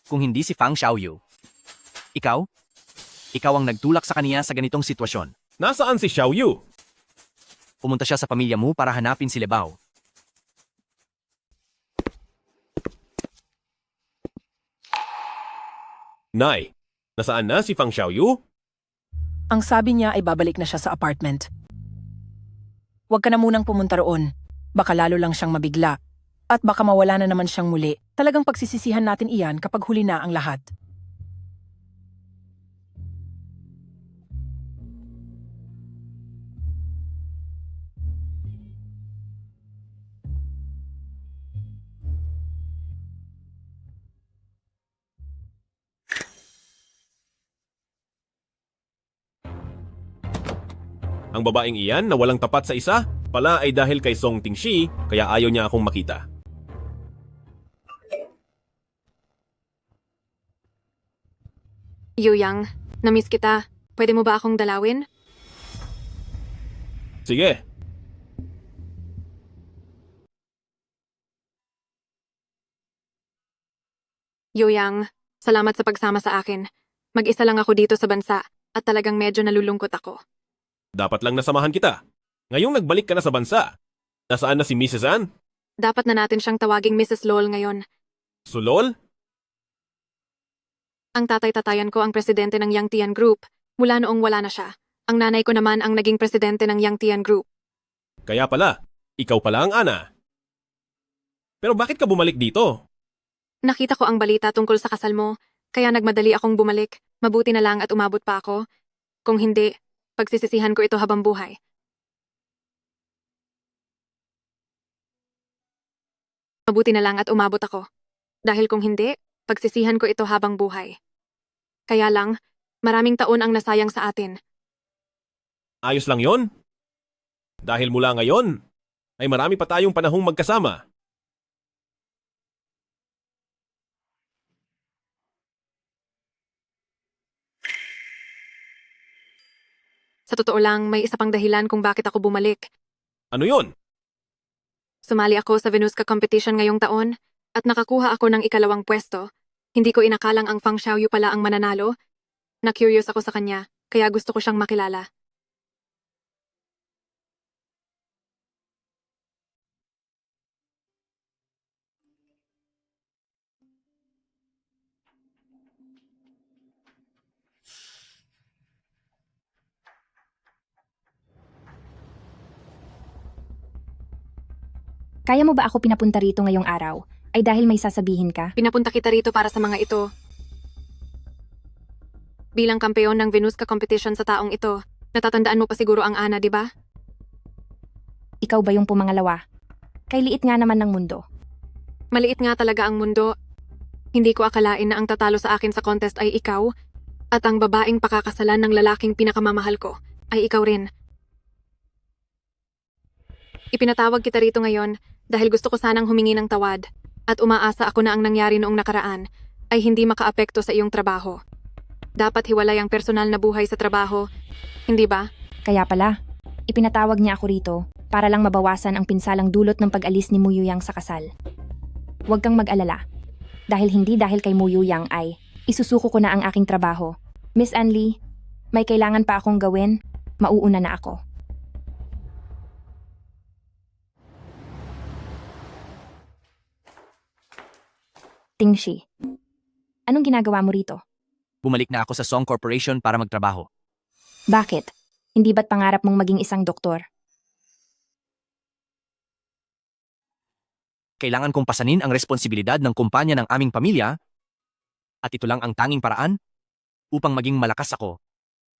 kung hindi si Fang Xiaoyu. Ikaw? Ikaw ang nagtulak sa kaniya sa ganitong sitwasyon. Nasaan si Xiaoyu? Pumunta siya sa pamilya mo para hanapin si Lebao. Nay, nasaan na si Fang Xiaoyu? Ang sabi niya ay babalik na siya sa apartment. Huwag ka na munang pumunta roon. Baka lalo lang siyang mabigla. At baka mawala na naman siyang muli. Talagang pagsisisihan natin iyan kapag huli na ang lahat. Ang babaeng iyan na walang tapat sa isa, pala ay dahil kay Song Tingshi, kaya ayaw niya akong makita. Yuyang, namiss kita. Pwede mo ba akong dalawin? Sige, Yuyang, salamat sa pagsama sa akin. Mag-isa lang ako dito sa bansa at talagang medyo nalulungkot ako. dapat lang nasamahan kita. Ngayong nagbalik ka na sa bansa, nasaan na si Mrs. Ann? Dapat na natin siyang tawaging Mrs. Lol ngayon. Sulol? Ang tatay-tatayan ko ang presidente ng Yang Tian Group mula noong wala na siya. Ang nanay ko naman ang naging presidente ng Yang Tian Group. Kaya pala, ikaw pala ang Ana. Pero bakit ka bumalik dito? Nakita ko ang balita tungkol sa kasal mo, kaya nagmadali akong bumalik. Mabuti na lang at umabot pa ako. Kung hindi, pagsisisihan ko ito habang buhay. Mabuti na lang at umabot ako. Dahil kung hindi, pagsisihan ko ito habang buhay. Kaya lang, maraming taon ang nasayang sa atin. Ayos lang yon. Dahil mula ngayon, ay marami pa tayong panahong magkasama. Sa totoo lang, may isa pang dahilan kung bakit ako bumalik. Ano yon? Sumali ako sa Venuska competition ngayong taon at nakakuha ako ng ikalawang pwesto, hindi ko inakalang ang Fang Xiaoyu pala ang mananalo. Na-curious ako sa kanya, kaya gusto ko siyang makilala. Kaya mo ba ako pinapunta rito ngayong araw? Ay dahil may sasabihin ka? Pinapunta kita rito para sa mga ito. Bilang kampeon ng Venuska competition sa taong ito, natatandaan mo pa siguro ang Ana, di ba? Ikaw ba yung pumangalawa? Kay liit nga naman ng mundo. Maliit nga talaga ang mundo. Hindi ko akalain na ang tatalo sa akin sa contest ay ikaw, at ang babaeng pakakasalan ng lalaking pinakamamahal ko ay ikaw rin. Ipinatawag kita rito ngayon dahil gusto ko sanang humingi ng tawad at umaasa ako na ang nangyari noong nakaraan ay hindi makaapekto sa iyong trabaho. Dapat hiwalay ang personal na buhay sa trabaho, hindi ba? Kaya pala, ipinatawag niya ako rito para lang mabawasan ang pinsalang dulot ng pag-alis ni Muyuyang sa kasal. Huwag kang mag-alala. Dahil hindi dahil kay Muyuyang ay isusuko ko na ang aking trabaho. Miss Anli, may kailangan pa akong gawin, mauuna na ako. Tingshi, anong ginagawa mo rito? Bumalik na ako sa Song Corporation para magtrabaho. Bakit? Hindi ba't pangarap mong maging isang doktor? Kailangan kong pasanin ang responsibilidad ng kumpanya ng aming pamilya at ito lang ang tanging paraan upang maging malakas ako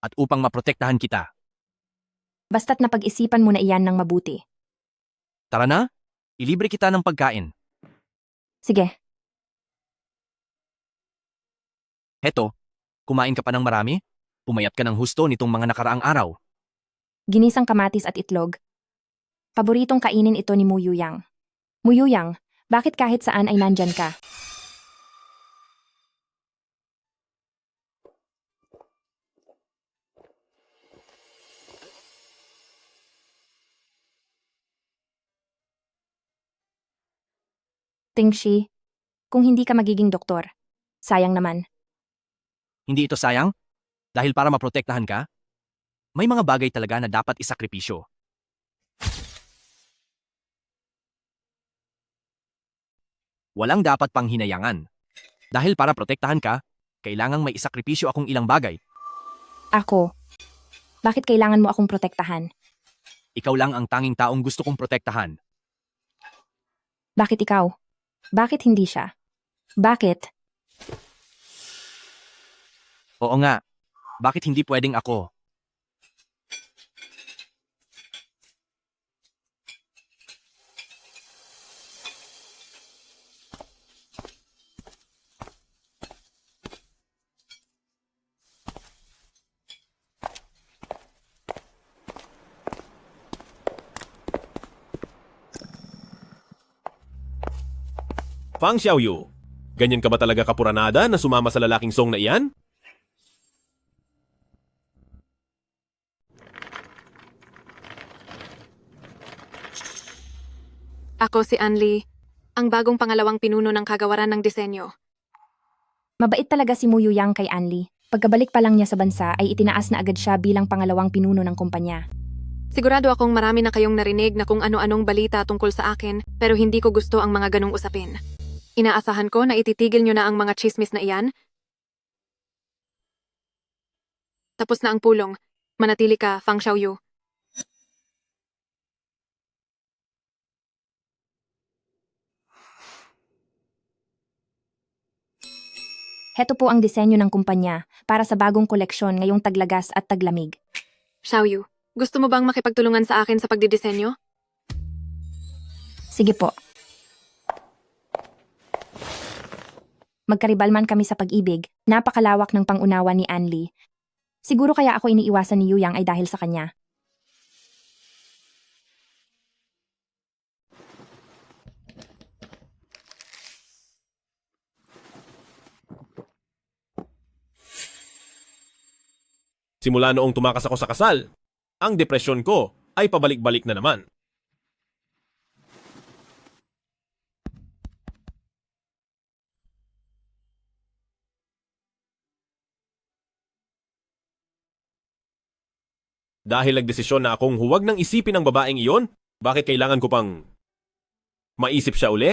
at upang maprotektahan kita. Basta't napag-isipan mo na iyan ng mabuti. Tara na, ilibre kita ng pagkain. Sige. Heto, kumain ka pa ng marami? Pumayat ka ng husto nitong mga nakaraang araw. Ginisang kamatis at itlog. Paboritong kainin ito ni Muyuyang. Muyuyang, bakit kahit saan ay nandyan ka? Tingshi, kung hindi ka magiging doktor, sayang naman. Hindi ito sayang? Dahil para maprotektahan ka? May mga bagay talaga na dapat isakripisyo. Walang dapat pang hinayangan. Dahil para protektahan ka, kailangang may isakripisyo akong ilang bagay. Ako? Bakit kailangan mo akong protektahan? Ikaw lang ang tanging taong gusto kong protektahan. Bakit ikaw? Bakit hindi siya? Bakit? Oo nga. Bakit hindi pwedeng ako? Fang Xiaoyu, ganyan ka ba talaga kapuranada na sumama sa lalaking song na iyan? Ako si Anli, ang bagong pangalawang pinuno ng kagawaran ng disenyo. Mabait talaga si Muyuyang kay Anli. Pagkabalik pa lang niya sa bansa ay itinaas na agad siya bilang pangalawang pinuno ng kumpanya. Sigurado akong marami na kayong narinig na kung ano-anong balita tungkol sa akin, pero hindi ko gusto ang mga ganong usapin. Inaasahan ko na ititigil nyo na ang mga chismis na iyan. Tapos na ang pulong. Manatili ka, Fang Xiaoyu. Heto po ang disenyo ng kumpanya para sa bagong koleksyon ngayong taglagas at taglamig. Xiaoyu, gusto mo bang makipagtulungan sa akin sa pagdidisenyo? Sige po. Magkaribal man kami sa pag-ibig, napakalawak ng pangunawa ni Anli. Siguro kaya ako iniiwasan ni Yuyang ay dahil sa kanya. Simula noong tumakas ako sa kasal, ang depresyon ko ay pabalik-balik na naman. Dahil nagdesisyon na akong huwag nang isipin ang babaeng iyon, bakit kailangan ko pang maisip siya uli?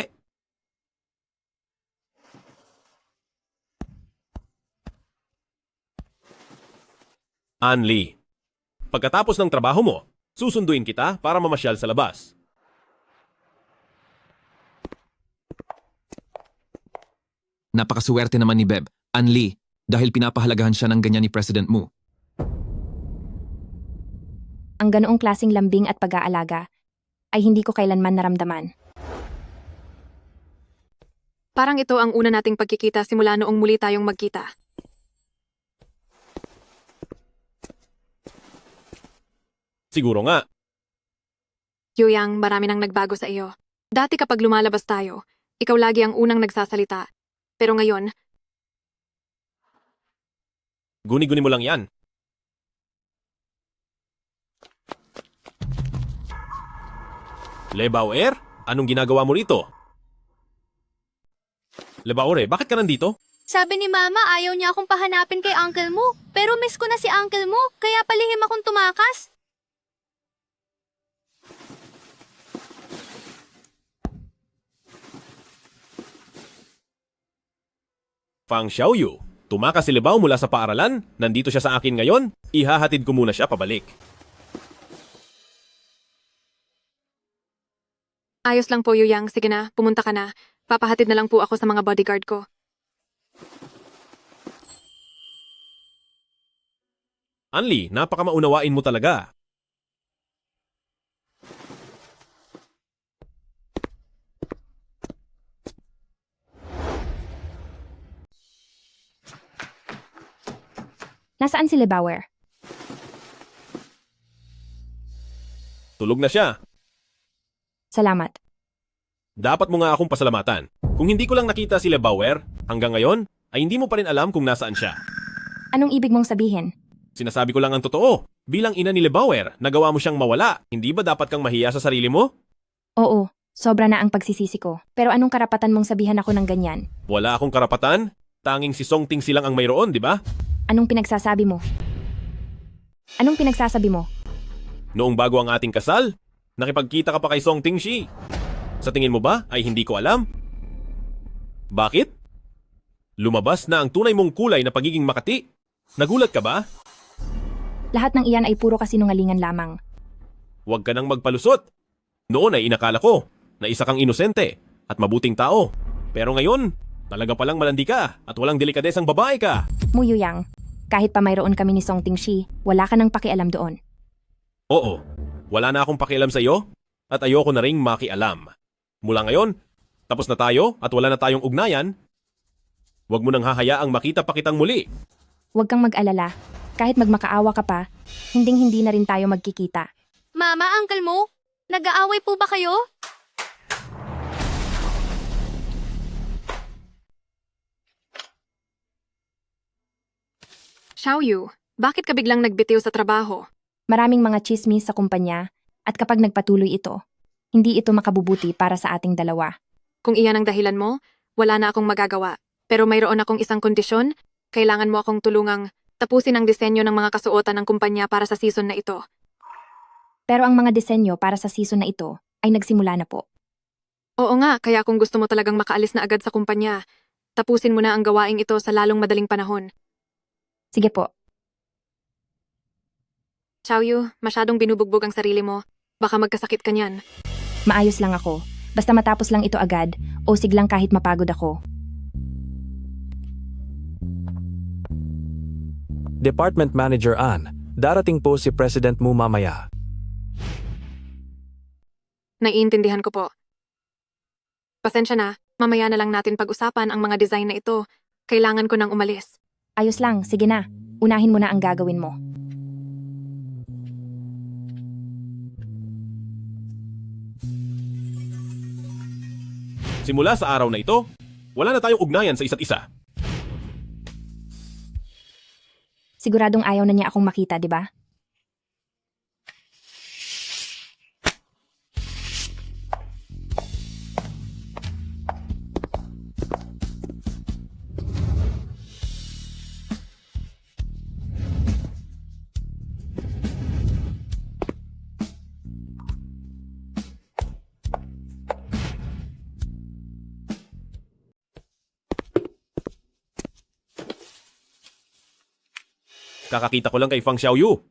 Anli, pagkatapos ng trabaho mo, susunduin kita para mamasyal sa labas. Napakaswerte naman ni Beb, Anli, dahil pinapahalagahan siya ng ganyan ni President Mu. Ang ganoong klaseng lambing at pag-aalaga ay hindi ko kailanman naramdaman. Parang ito ang una nating pagkikita simula noong muli tayong magkita. Siguro nga. Yuyang, marami nang nagbago sa iyo. Dati kapag lumalabas tayo, ikaw lagi ang unang nagsasalita. Pero ngayon, Guni-guni mo lang yan. Lebauer? Anong ginagawa mo rito? Lebauer, bakit ka nandito? Sabi ni Mama ayaw niya akong pahanapin kay uncle mo. Pero miss ko na si uncle mo, kaya palihim akong tumakas. Fang Xiaoyu, tumakas si Lebao mula sa paaralan, nandito siya sa akin ngayon, ihahatid ko muna siya pabalik. ayos lang po Yuyang, sige na, pumunta ka na. Papahatid na lang po ako sa mga bodyguard ko. Anli, napakamaunawain mo talaga. Nasaan si Lebauer? Tulog na siya. Salamat. Dapat mo nga akong pasalamatan. Kung hindi ko lang nakita si Lebauer, hanggang ngayon, ay hindi mo pa rin alam kung nasaan siya. Anong ibig mong sabihin? Sinasabi ko lang ang totoo. Bilang ina ni Lebauer, nagawa mo siyang mawala. Hindi ba dapat kang mahiya sa sarili mo? Oo, sobra na ang pagsisisi ko. Pero anong karapatan mong sabihan ako ng ganyan? Wala akong karapatan. Tanging si Songting silang ang mayroon, di ba? Anong pinagsasabi mo? Anong pinagsasabi mo? Noong bago ang ating kasal, nakipagkita ka pa kay Songting Shi. Sa tingin mo ba ay hindi ko alam? Bakit? Lumabas na ang tunay mong kulay na pagiging makati. Nagulat ka ba? Lahat ng iyan ay puro kasinungalingan lamang. Huwag ka nang magpalusot. Noon ay inakala ko na isa kang inosente at mabuting tao. Pero ngayon, talaga palang malandi ka at walang delikadesang babae ka. Mu Yuyang, kahit pa mayroon kami ni Songting Shi, wala ka nang pakialam doon. Oo, wala na akong pakialam sa iyo at ayoko na ring makialam. Mula ngayon, tapos na tayo at wala na tayong ugnayan. Huwag mo nang hahayaang makita pa kitang muli. Huwag kang mag-alala. Kahit magmakaawa ka pa, hinding-hindi na rin tayo magkikita. Mama, uncle mo, nag-aaway po ba kayo? Xiaoyu, bakit ka biglang nagbitiw sa trabaho? Maraming mga chismis sa kumpanya at kapag nagpatuloy ito, hindi ito makabubuti para sa ating dalawa. Kung iyan ang dahilan mo, wala na akong magagawa. Pero mayroon akong isang kondisyon, kailangan mo akong tulungang tapusin ang disenyo ng mga kasuotan ng kumpanya para sa season na ito. Pero ang mga disenyo para sa season na ito ay nagsimula na po. Oo nga, kaya kung gusto mo talagang makaalis na agad sa kumpanya, tapusin mo na ang gawaing ito sa lalong madaling panahon. Sige po. Xiaoyu, masyadong binubugbog ang sarili mo. Baka magkasakit ka niyan. Maayos lang ako. Basta matapos lang ito agad o siglang kahit mapagod ako. Department Manager Ann, darating po si President Mu mamaya. Naiintindihan ko po. Pasensya na, mamaya na lang natin pag-usapan ang mga design na ito. Kailangan ko nang umalis. Ayos lang, sige na. Unahin mo na ang gagawin mo. Simula sa araw na ito, wala na tayong ugnayan sa isa't isa. Siguradong ayaw na niya akong makita, di ba? Kakakita ko lang kay Fang Xiaoyu.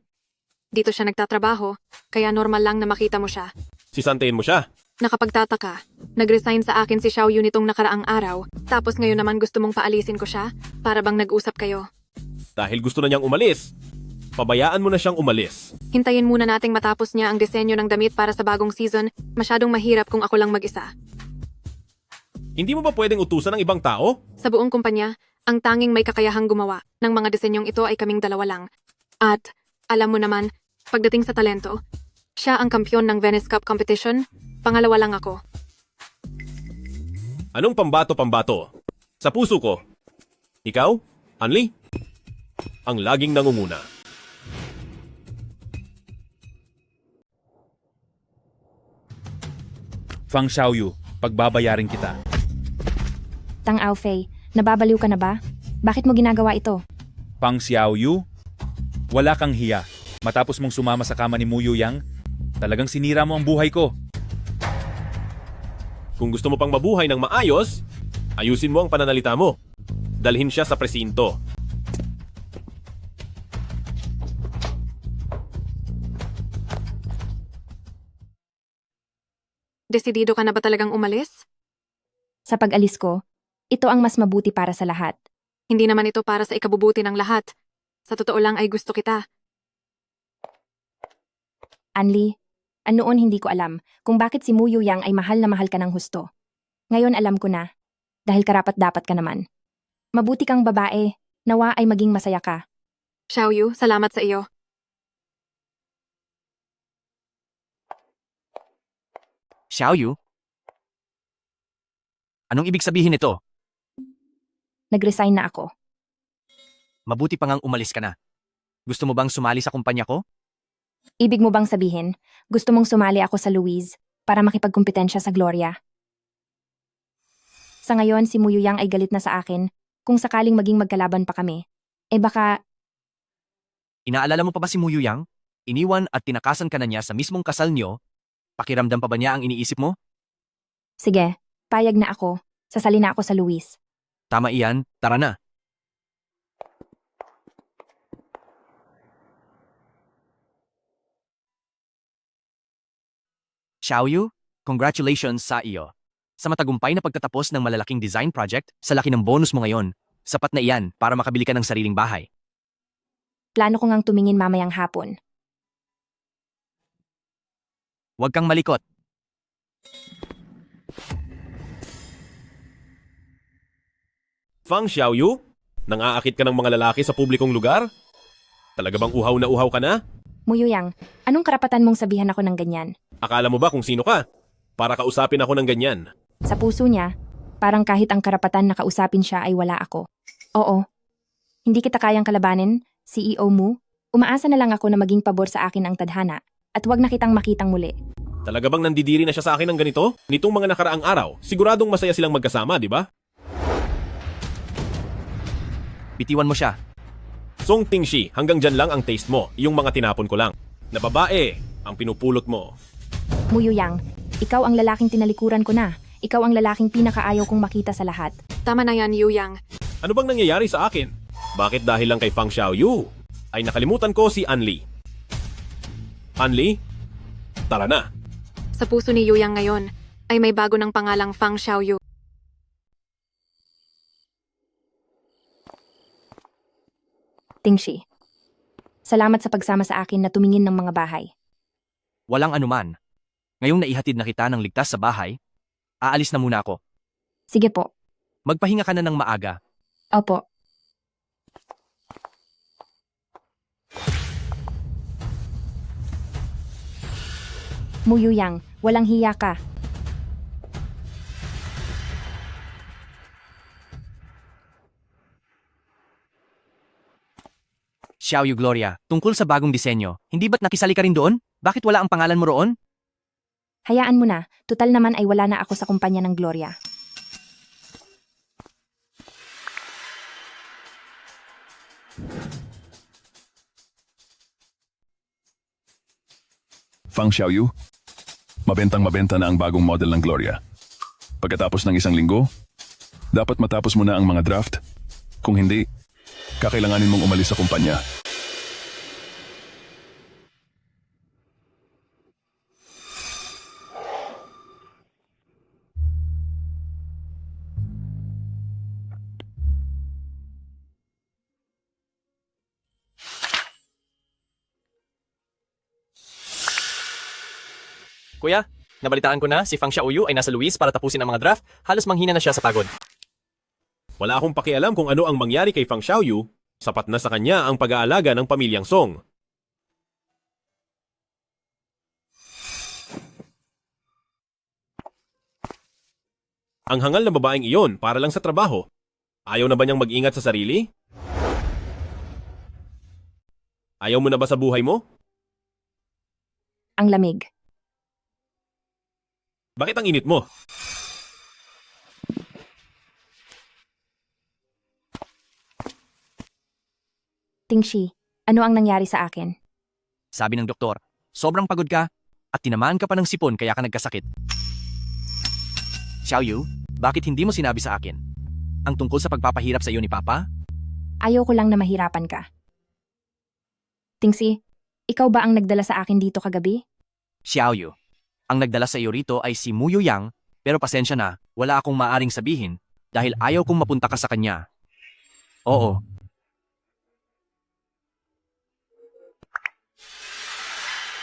Dito siya nagtatrabaho, kaya normal lang na makita mo siya. Sisantayin mo siya. Nakapagtataka. Nag-resign sa akin si Xiaoyu nitong nakaraang araw, tapos ngayon naman gusto mong paalisin ko siya, para bang nag-usap kayo. Dahil gusto na niyang umalis. Pabayaan mo na siyang umalis. Hintayin muna nating matapos niya ang disenyo ng damit para sa bagong season, masyadong mahirap kung ako lang mag-isa. Hindi mo ba pwedeng utusan ng ibang tao? Sa buong kumpanya, ang tanging may kakayahang gumawa ng mga disenyong ito ay kaming dalawa lang. At, alam mo naman, pagdating sa talento, siya ang kampyon ng Venice Cup competition, pangalawa lang ako. Anong pambato-pambato? Sa puso ko. Ikaw, Anli? Ang laging nangunguna. Fang Xiaoyu, pagbabayarin kita. Tang Aofei, nababaliw ka na ba? Bakit mo ginagawa ito? Fang Xiaoyu, wala kang hiya. Matapos mong sumama sa kama ni Mu Yang, talagang sinira mo ang buhay ko. Kung gusto mo pang mabuhay ng maayos, ayusin mo ang pananalita mo. Dalhin siya sa presinto. Desidido ka na ba talagang umalis? Sa pag-alis ko, ito ang mas mabuti para sa lahat. Hindi naman ito para sa ikabubuti ng lahat. Sa totoo lang ay gusto kita. Anli, noon hindi ko alam kung bakit si Mu Yang ay mahal na mahal ka ng husto. Ngayon alam ko na, dahil karapat-dapat ka naman. Mabuti kang babae, nawa ay maging masaya ka. Xiaoyu, salamat sa iyo. Xiaoyu? Anong ibig sabihin nito? Nag-resign na ako. Mabuti pa ngang umalis ka na. Gusto mo bang sumali sa kumpanya ko? Ibig mo bang sabihin, gusto mong sumali ako sa Louise para makipagkumpetensya sa Gloria? Sa ngayon, si Mu Yang ay galit na sa akin kung sakaling maging magkalaban pa kami. Baka Inaalala mo pa ba si Mu Yang? Iniwan at tinakasan ka na niya sa mismong kasal niyo. Pakiramdam pa ba niya ang iniisip mo? sige, payag na ako. Sasali na ako sa Louise. Tama iyan, tara na. Xiaoyu, congratulations sa iyo. Sa matagumpay na pagtatapos ng malalaking design project, sa laki ng bonus mo ngayon, sapat na iyan para makabili ka ng sariling bahay. Plano ko ngang tumingin mamayang hapon. Huwag kang malikot. Fang Xiaoyu? Nang-aakit ka ng mga lalaki sa publikong lugar? Talaga bang uhaw na uhaw ka na? Mu Yang, anong karapatan mong sabihan ako ng ganyan? Akala mo ba kung sino ka? Para kausapin ako ng ganyan. Sa puso niya, parang kahit ang karapatan na kausapin siya ay wala ako. Oo. Hindi kita kayang kalabanin, CEO Mu. Umaasa na lang ako na maging pabor sa akin ang tadhana at wag na kitang makitang muli. Talaga bang nandidiri na siya sa akin ng ganito? Nitong mga nakaraang araw, siguradong masaya silang magkasama, di ba? Bitiwan mo siya. Song Tingshi, hanggang dyan lang ang taste mo. Yung mga tinapon ko lang. Na babae, ang pinupulot mo. Mu Yang, ikaw ang lalaking tinalikuran ko na. Ikaw ang lalaking pinakaayaw kong makita sa lahat. Tama na yan, Yu Yang. Ano bang nangyayari sa akin? Bakit dahil lang kay Fang Xiaoyu? Ay nakalimutan ko si Anli. Anli? Tara na. Sa puso ni Yu Yang ngayon, ay may bago ng pangalang Fang Xiaoyu. Tingshi. Salamat sa pagsama sa akin na tumingin ng mga bahay. Walang anuman. Ngayong naihatid na kita ng ligtas sa bahay, aalis na muna ako. Sige po. Magpahinga ka na ng maaga. Opo. Mu Yang, walang hiya ka. Xiaoyu Gloria, tungkol sa bagong disenyo, hindi ba't nakisali ka rin doon? Bakit wala ang pangalan mo roon? Hayaan mo na, tutal naman ay wala na ako sa kumpanya ng Gloria. Fang Xiaoyu, mabentang-mabenta na ang bagong model ng Gloria. Pagkatapos ng isang linggo, dapat matapos mo na ang mga draft. Kung hindi, kakailanganin mong umalis sa kumpanya. Kuya, nabalitaan ko na si Fang Xiaoyu ay nasa Luis para tapusin ang mga draft. Halos manghina na siya sa pagod. Wala akong pakialam kung ano ang mangyari kay Fang Xiaoyu. Sapat na sa kanya ang pag-aalaga ng pamilyang Song. Ang hangal na babaeng iyon para lang sa trabaho. Ayaw na ba niyang mag-ingat sa sarili? Ayaw mo na ba sa buhay mo? Ang lamig. Bakit ang init mo? Tingshi, ano ang nangyari sa akin? Sabi ng doktor, sobrang pagod ka at tinamaan ka pa ng sipon kaya ka nagkasakit. Xiaoyu, bakit hindi mo sinabi sa akin? Ang tungkol sa pagpapahirap sa iyo ni Papa? Ayaw ko lang na mahirapan ka. Tingshi, ikaw ba ang nagdala sa akin dito kagabi? Xiaoyu, ang nagdala sa iyo rito ay si Muyu Yang, pero pasensya na, wala akong maaring sabihin dahil ayaw kong mapunta ka sa kanya. Oo.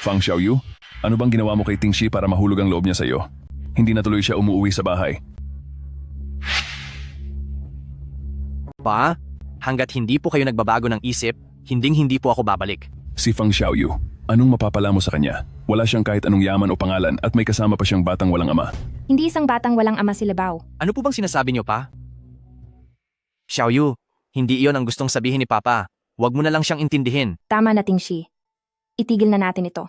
Fang Xiaoyu, ano bang ginawa mo kay Tingshi para mahulog ang loob niya sa iyo? Hindi na tuloy siya umuwi sa bahay. Pa, hanggat hindi po kayo nagbabago ng isip, hinding-hindi po ako babalik. Si Fang Xiaoyu, anong mapapala mo sa kanya? Wala siyang kahit anong yaman o pangalan at may kasama pa siyang batang walang ama. Hindi isang batang walang ama si Lebao. Ano po bang sinasabi niyo, Pa? Xiaoyu, hindi iyon ang gustong sabihin ni Papa. Huwag mo na lang siyang intindihin. Tama na, Tingshi. Itigil na natin ito.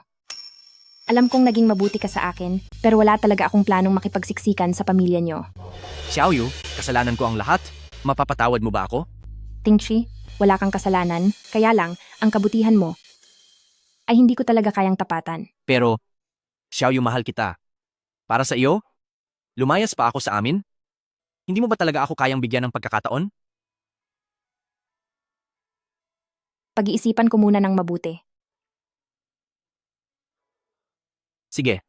Alam kong naging mabuti ka sa akin, pero wala talaga akong planong makipagsiksikan sa pamilya niyo. Xiaoyu, kasalanan ko ang lahat. Mapapatawad mo ba ako? Tingshi, wala kang kasalanan, kaya lang, ang kabutihan mo ay hindi ko talaga kayang tapatan. Pero, Xiaoyu, mahal kita. Para sa iyo, lumayas pa ako sa amin? Hindi mo ba talaga ako kayang bigyan ng pagkakataon? Pag-iisipan ko muna ng mabuti. Sige,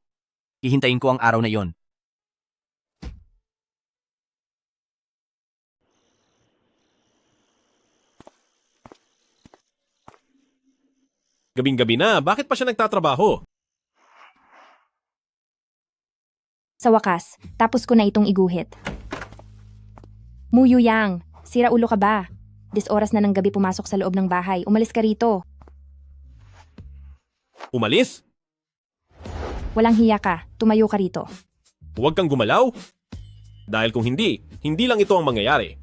hihintayin ko ang araw na iyon. Gabing-gabi na, bakit pa siya nagtatrabaho? Sa wakas, tapos ko na itong iguhit. Muyu Yang, sira ulo ka ba? 10 oras na ng gabi pumasok sa loob ng bahay. Umalis ka rito. Umalis? Walang hiya ka. Tumayo ka rito. Huwag kang gumalaw? Dahil kung hindi, hindi lang ito ang mangyayari.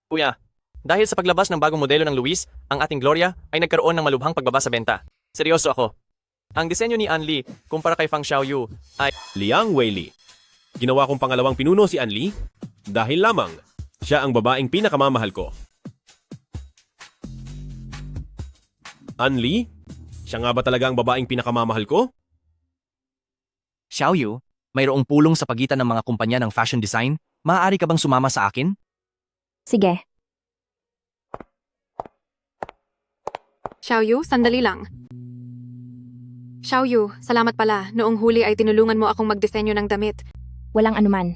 Kuya, dahil sa paglabas ng bagong modelo ng Luis, ang ating Gloria ay nagkaroon ng malubhang pagbaba sa benta. Seryoso ako. Ang disenyo ni Anli kumpara kay Fang Xiaoyu ay Liang Weili. Ginawa kong pangalawang pinuno si Anli dahil lamang siya ang babaeng pinakamamahal ko. Anli? Siya nga ba talaga ang babaeng pinakamamahal ko? Xiaoyu, mayroong pulong sa pagitan ng mga kumpanya ng fashion design. Maaari ka bang sumama sa akin? Sige. Xiaoyu, sandali lang. Xiaoyu, salamat pala. Noong huli ay tinulungan mo akong magdisenyo ng damit. Walang anuman.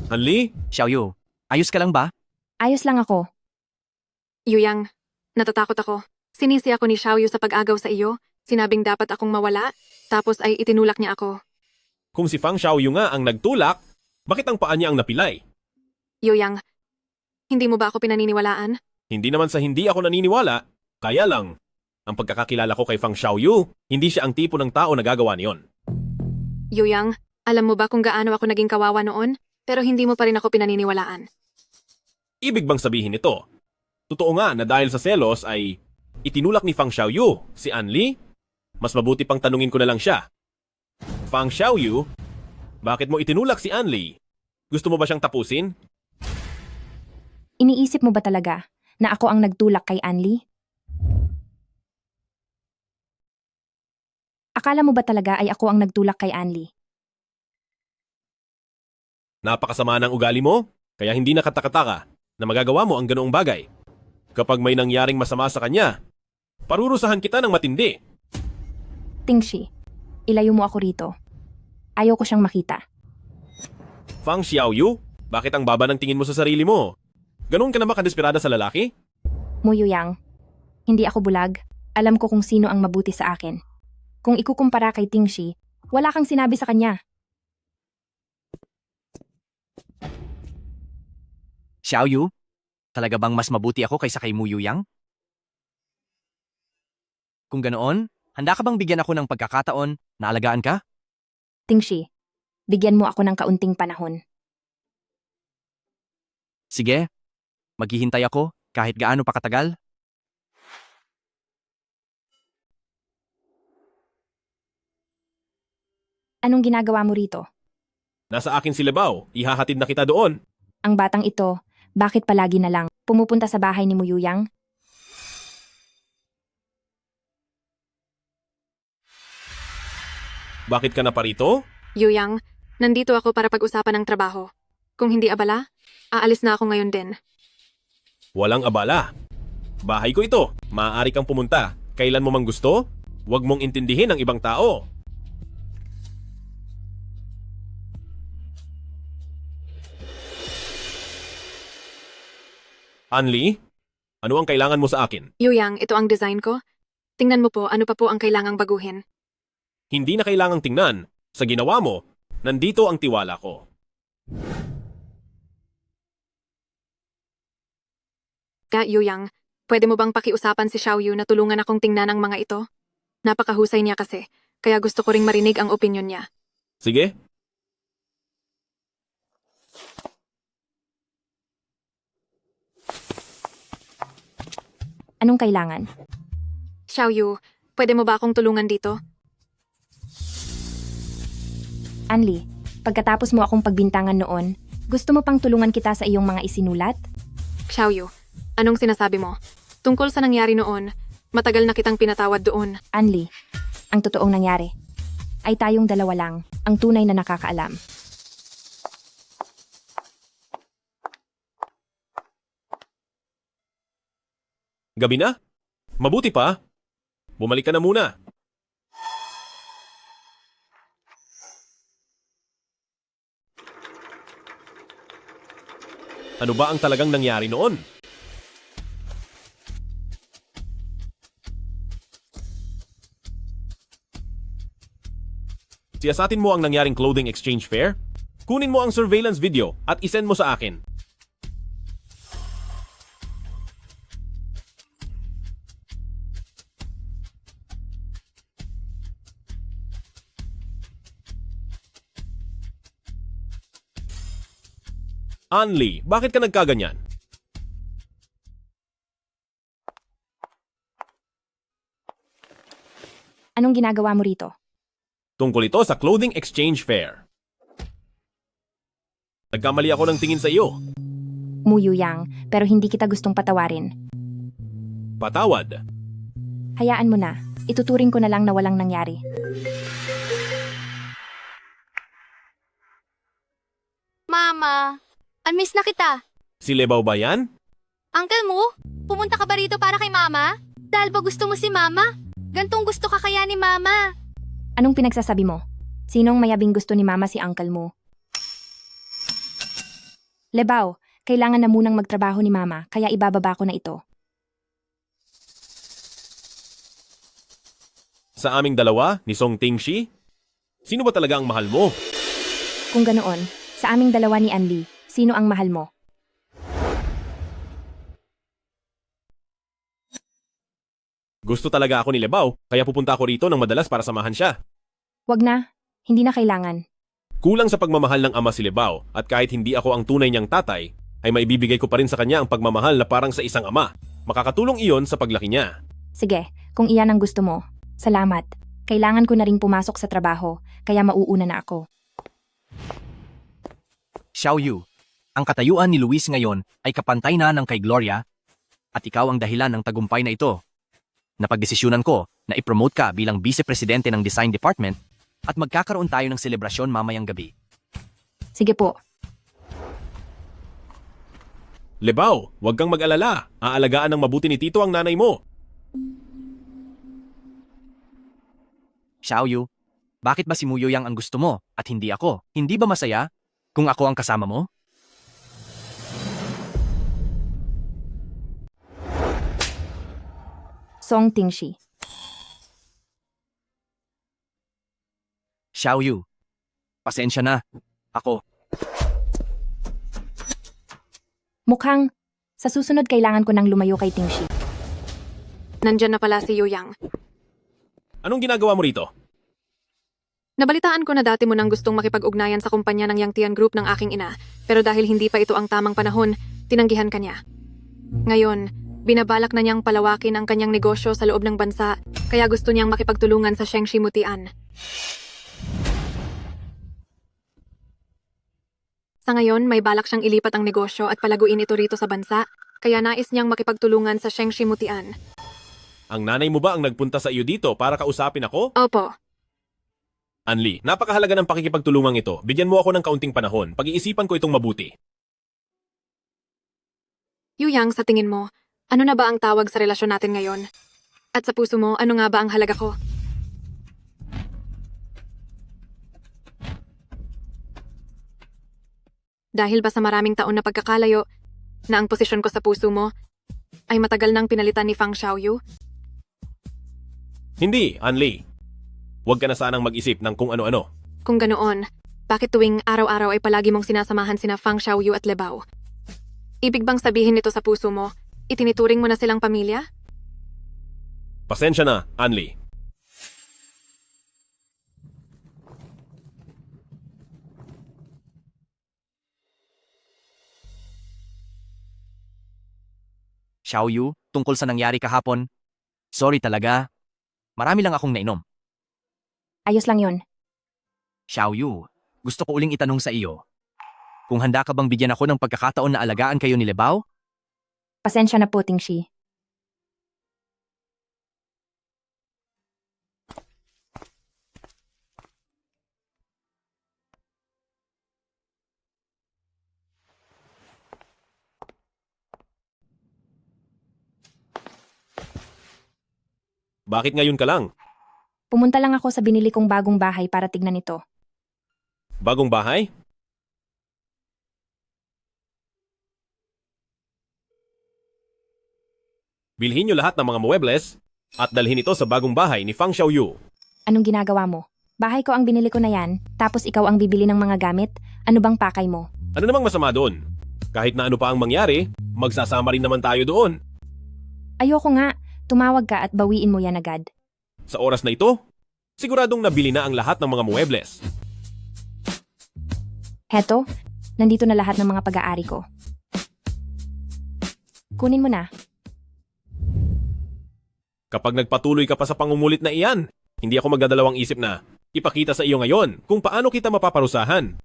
Anli? Xiaoyu, ayos ka lang ba? Ayos lang ako. Yuyang, natatakot ako. Sinisi ako ni Xiaoyu sa pag-agaw sa iyo. Sinabing dapat akong mawala, tapos ay itinulak niya ako. Kung si Fang Xiaoyu nga ang nagtulak, bakit ang paa niya ang napilay? Yuyang, hindi mo ba ako pinaniniwalaan? Hindi naman sa hindi ako naniniwala, kaya lang, ang pagkakakilala ko kay Fang Xiaoyu, hindi siya ang tipo ng tao na gagawa niyon. Yuyang, alam mo ba kung gaano ako naging kawawa noon? Pero hindi mo pa rin ako pinaniniwalaan. Ibig bang sabihin ito? Totoo nga na dahil sa selos ay itinulak ni Fang Xiaoyu si Anli? Mas mabuti pang tanungin ko na lang siya. Fang Xiaoyu, bakit mo itinulak si Anli? Gusto mo ba siyang tapusin? Iniisip mo ba talaga na ako ang nagtulak kay Anli? Akala mo ba talaga ay ako ang nagtulak kay Anli? Napakasama ng ugali mo, kaya hindi nakatakataka. na magagawa mo ang ganoong bagay. Kapag may nangyaring masama sa kanya, parurusahan kita ng matindi. Tingshi, ilayo mo ako rito. Ayaw ko siyang makita. Fang Xiaoyu, bakit ang baba ng tingin mo sa sarili mo? Ganoon ka na ba kadesperada sa lalaki? Mu Yuyang, hindi ako bulag. Alam ko kung sino ang mabuti sa akin. Kung ikukumpara kay Tingshi, wala kang sinabi sa kanya. Xiaoyu, talaga bang mas mabuti ako kaysa kay Mu Yuyang? Kung ganoon, handa ka bang bigyan ako ng pagkakataon na alagaan ka? Tingshi, bigyan mo ako ng kaunting panahon. Sige, maghihintay ako kahit gaano pa katagal. Anong ginagawa mo rito? Nasa akin si Lebao, ihahatid na kita doon. Ang batang ito, bakit palagi na lang pumupunta sa bahay ni Mu Yuyang? Bakit ka na parito? Yuyang, nandito ako para pag-usapan ng trabaho. Kung hindi abala, aalis na ako ngayon din. Walang abala. Bahay ko ito. Maaari kang pumunta. Kailan mo mang gusto? Huwag mong intindihin ang ibang tao. Anli, ano ang kailangan mo sa akin? Yuyang, ito ang design ko. Tingnan mo po ano pa po ang kailangang baguhin. Hindi na kailangang tingnan. Sa ginawa mo, nandito ang tiwala ko. Yuyang, pwede mo bang pakiusapan si Xiaoyu na tulungan akong tingnan ang mga ito? Napakahusay niya kasi, kaya gusto ko ring marinig ang opinyon niya. Sige. Anong kailangan? Xiaoyu, pwede mo ba akong tulungan dito? Anli, pagkatapos mo akong pagbintangan noon, gusto mo pang tulungan kita sa iyong mga isinulat? Xiaoyu, anong sinasabi mo? Tungkol sa nangyari noon, matagal na kitang pinatawad doon. Anli, ang totoong nangyari ay tayong dalawa lang ang tunay na nakakaalam. Gabi na? Mabuti pa. Bumalik ka na muna. Ano ba ang talagang nangyari noon? Siyasatin mo ang nangyaring clothing exchange fair? Kunin mo ang surveillance video at isend mo sa akin. Anli, bakit ka nagkaganyan? Anong ginagawa mo rito? Tungkol ito sa clothing exchange fair. Nagkamali ako ng tingin sa iyo. Mu Yuyang, pero hindi kita gustong patawarin. Patawad. Hayaan mo na, ituturing ko na lang na walang nangyari. Mama, unmiss na kita. Si Lebao ba yan? Uncle mo, pumunta ka ba rito para kay Mama? Dahil ba gusto mo si Mama? Gantong gusto ka kaya ni Mama? Anong pinagsasabi mo? Sinong mayabing gusto ni Mama si uncle mo? Lebao, kailangan na munang magtrabaho ni Mama, kaya ibababa ko na ito. Sa aming dalawa, ni Song Tingshi? Sino ba talaga ang mahal mo? Kung ganoon, sa aming dalawa ni Anli, sino ang mahal mo? Gusto talaga ako ni Lebao, kaya pupunta ako rito ng madalas para samahan siya. Wag na, hindi na kailangan. Kulang sa pagmamahal ng ama si Lebao at kahit hindi ako ang tunay niyang tatay, ay maibibigay ko pa rin sa kanya ang pagmamahal na parang sa isang ama. Makakatulong iyon sa paglaki niya. Sige, kung iyan ang gusto mo, salamat. Kailangan ko na ring pumasok sa trabaho, kaya mauuna na ako. Xiaoyu, ang katayuan ni Luis ngayon ay kapantay na ng kay Gloria at ikaw ang dahilan ng tagumpay na ito. Napagdesisyonan ko na i-promote ka bilang vice-presidente ng design department at magkakaroon tayo ng selebrasyon mamayang gabi. Sige po. Lebaw, huwag kang mag-alala. Aalagaan ng mabuti ni Tito ang nanay mo. Xiaoyu, bakit ba si Muyuyang ang gusto mo at hindi ako? Hindi ba masaya kung ako ang kasama mo? Song Tingshi. Xiaoyu, pasensya na. Ako, Mukhang, sa susunod kailangan ko nang lumayo kay Tingshi. Nandyan na pala si Yuyang. Anong ginagawa mo rito? Nabalitaan ko na dati mo nang gustong makipag-ugnayan sa kumpanya ng Yangtian Group ng aking ina, pero dahil hindi pa ito ang tamang panahon, tinanggihan ka niya. Ngayon, binabalak na niyang palawakin ang kanyang negosyo sa loob ng bansa, kaya gusto niyang makipagtulungan sa Shengshi Mutian. Sa ngayon, may balak siyang ilipat ang negosyo at palaguin ito rito sa bansa, kaya nais niyang makipagtulungan sa Shengshi Mutian. Ang nanay mo ba ang nagpunta sa iyo dito para kausapin ako? Opo. Anli, napakahalaga ng pakikipagtulungan ito. Bigyan mo ako ng kaunting panahon. Pag-iisipan ko itong mabuti. Yuyang, sa tingin mo, ano na ba ang tawag sa relasyon natin ngayon? At sa puso mo, ano nga ba ang halaga ko? Dahil ba sa maraming taon na pagkakalayo, na ang posisyon ko sa puso mo ay matagal nang pinalitan ni Fang Xiaoyu? Hindi, Anli. Huwag ka na sanang mag-isip ng kung ano-ano. Kung ganoon, bakit tuwing araw-araw ay palagi mong sinasamahan sina Fang Xiaoyu at Lebao? Ibig bang sabihin nito sa puso mo, itinituring mo na silang pamilya? Pasensya na, Anli. Xiaoyu, tungkol sa nangyari kahapon. Sorry talaga. Marami lang akong nainom. Ayos lang yon. Xiaoyu, gusto ko uling itanong sa iyo. Kung handa ka bang bigyan ako ng pagkakataon na alagaan kayo ni Lebao? Pasensya na po, Tingshi. Bakit ngayon ka lang? Pumunta lang ako sa binili kong bagong bahay para tignan ito. Bagong bahay? Bilhin niyo lahat ng mga muebles at dalhin ito sa bagong bahay ni Fang Xiaoyu. Anong ginagawa mo? Bahay ko ang binili ko na yan, tapos ikaw ang bibili ng mga gamit? Ano bang pakay mo? Ano namang masama doon? Kahit na ano pa ang mangyari, magsasama rin naman tayo doon. Ayoko nga, tumawag ka at bawiin mo yan agad. Sa oras na ito, siguradong nabili na ang lahat ng mga muebles. Heto, nandito na lahat ng mga pag-aari ko. Kunin mo na. Kapag nagpatuloy ka pa sa pangungulit na iyan, hindi ako magdadalawang isip na ipakita sa iyo ngayon kung paano kita mapaparusahan.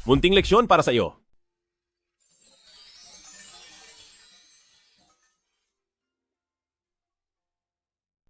Munting leksyon para sa iyo.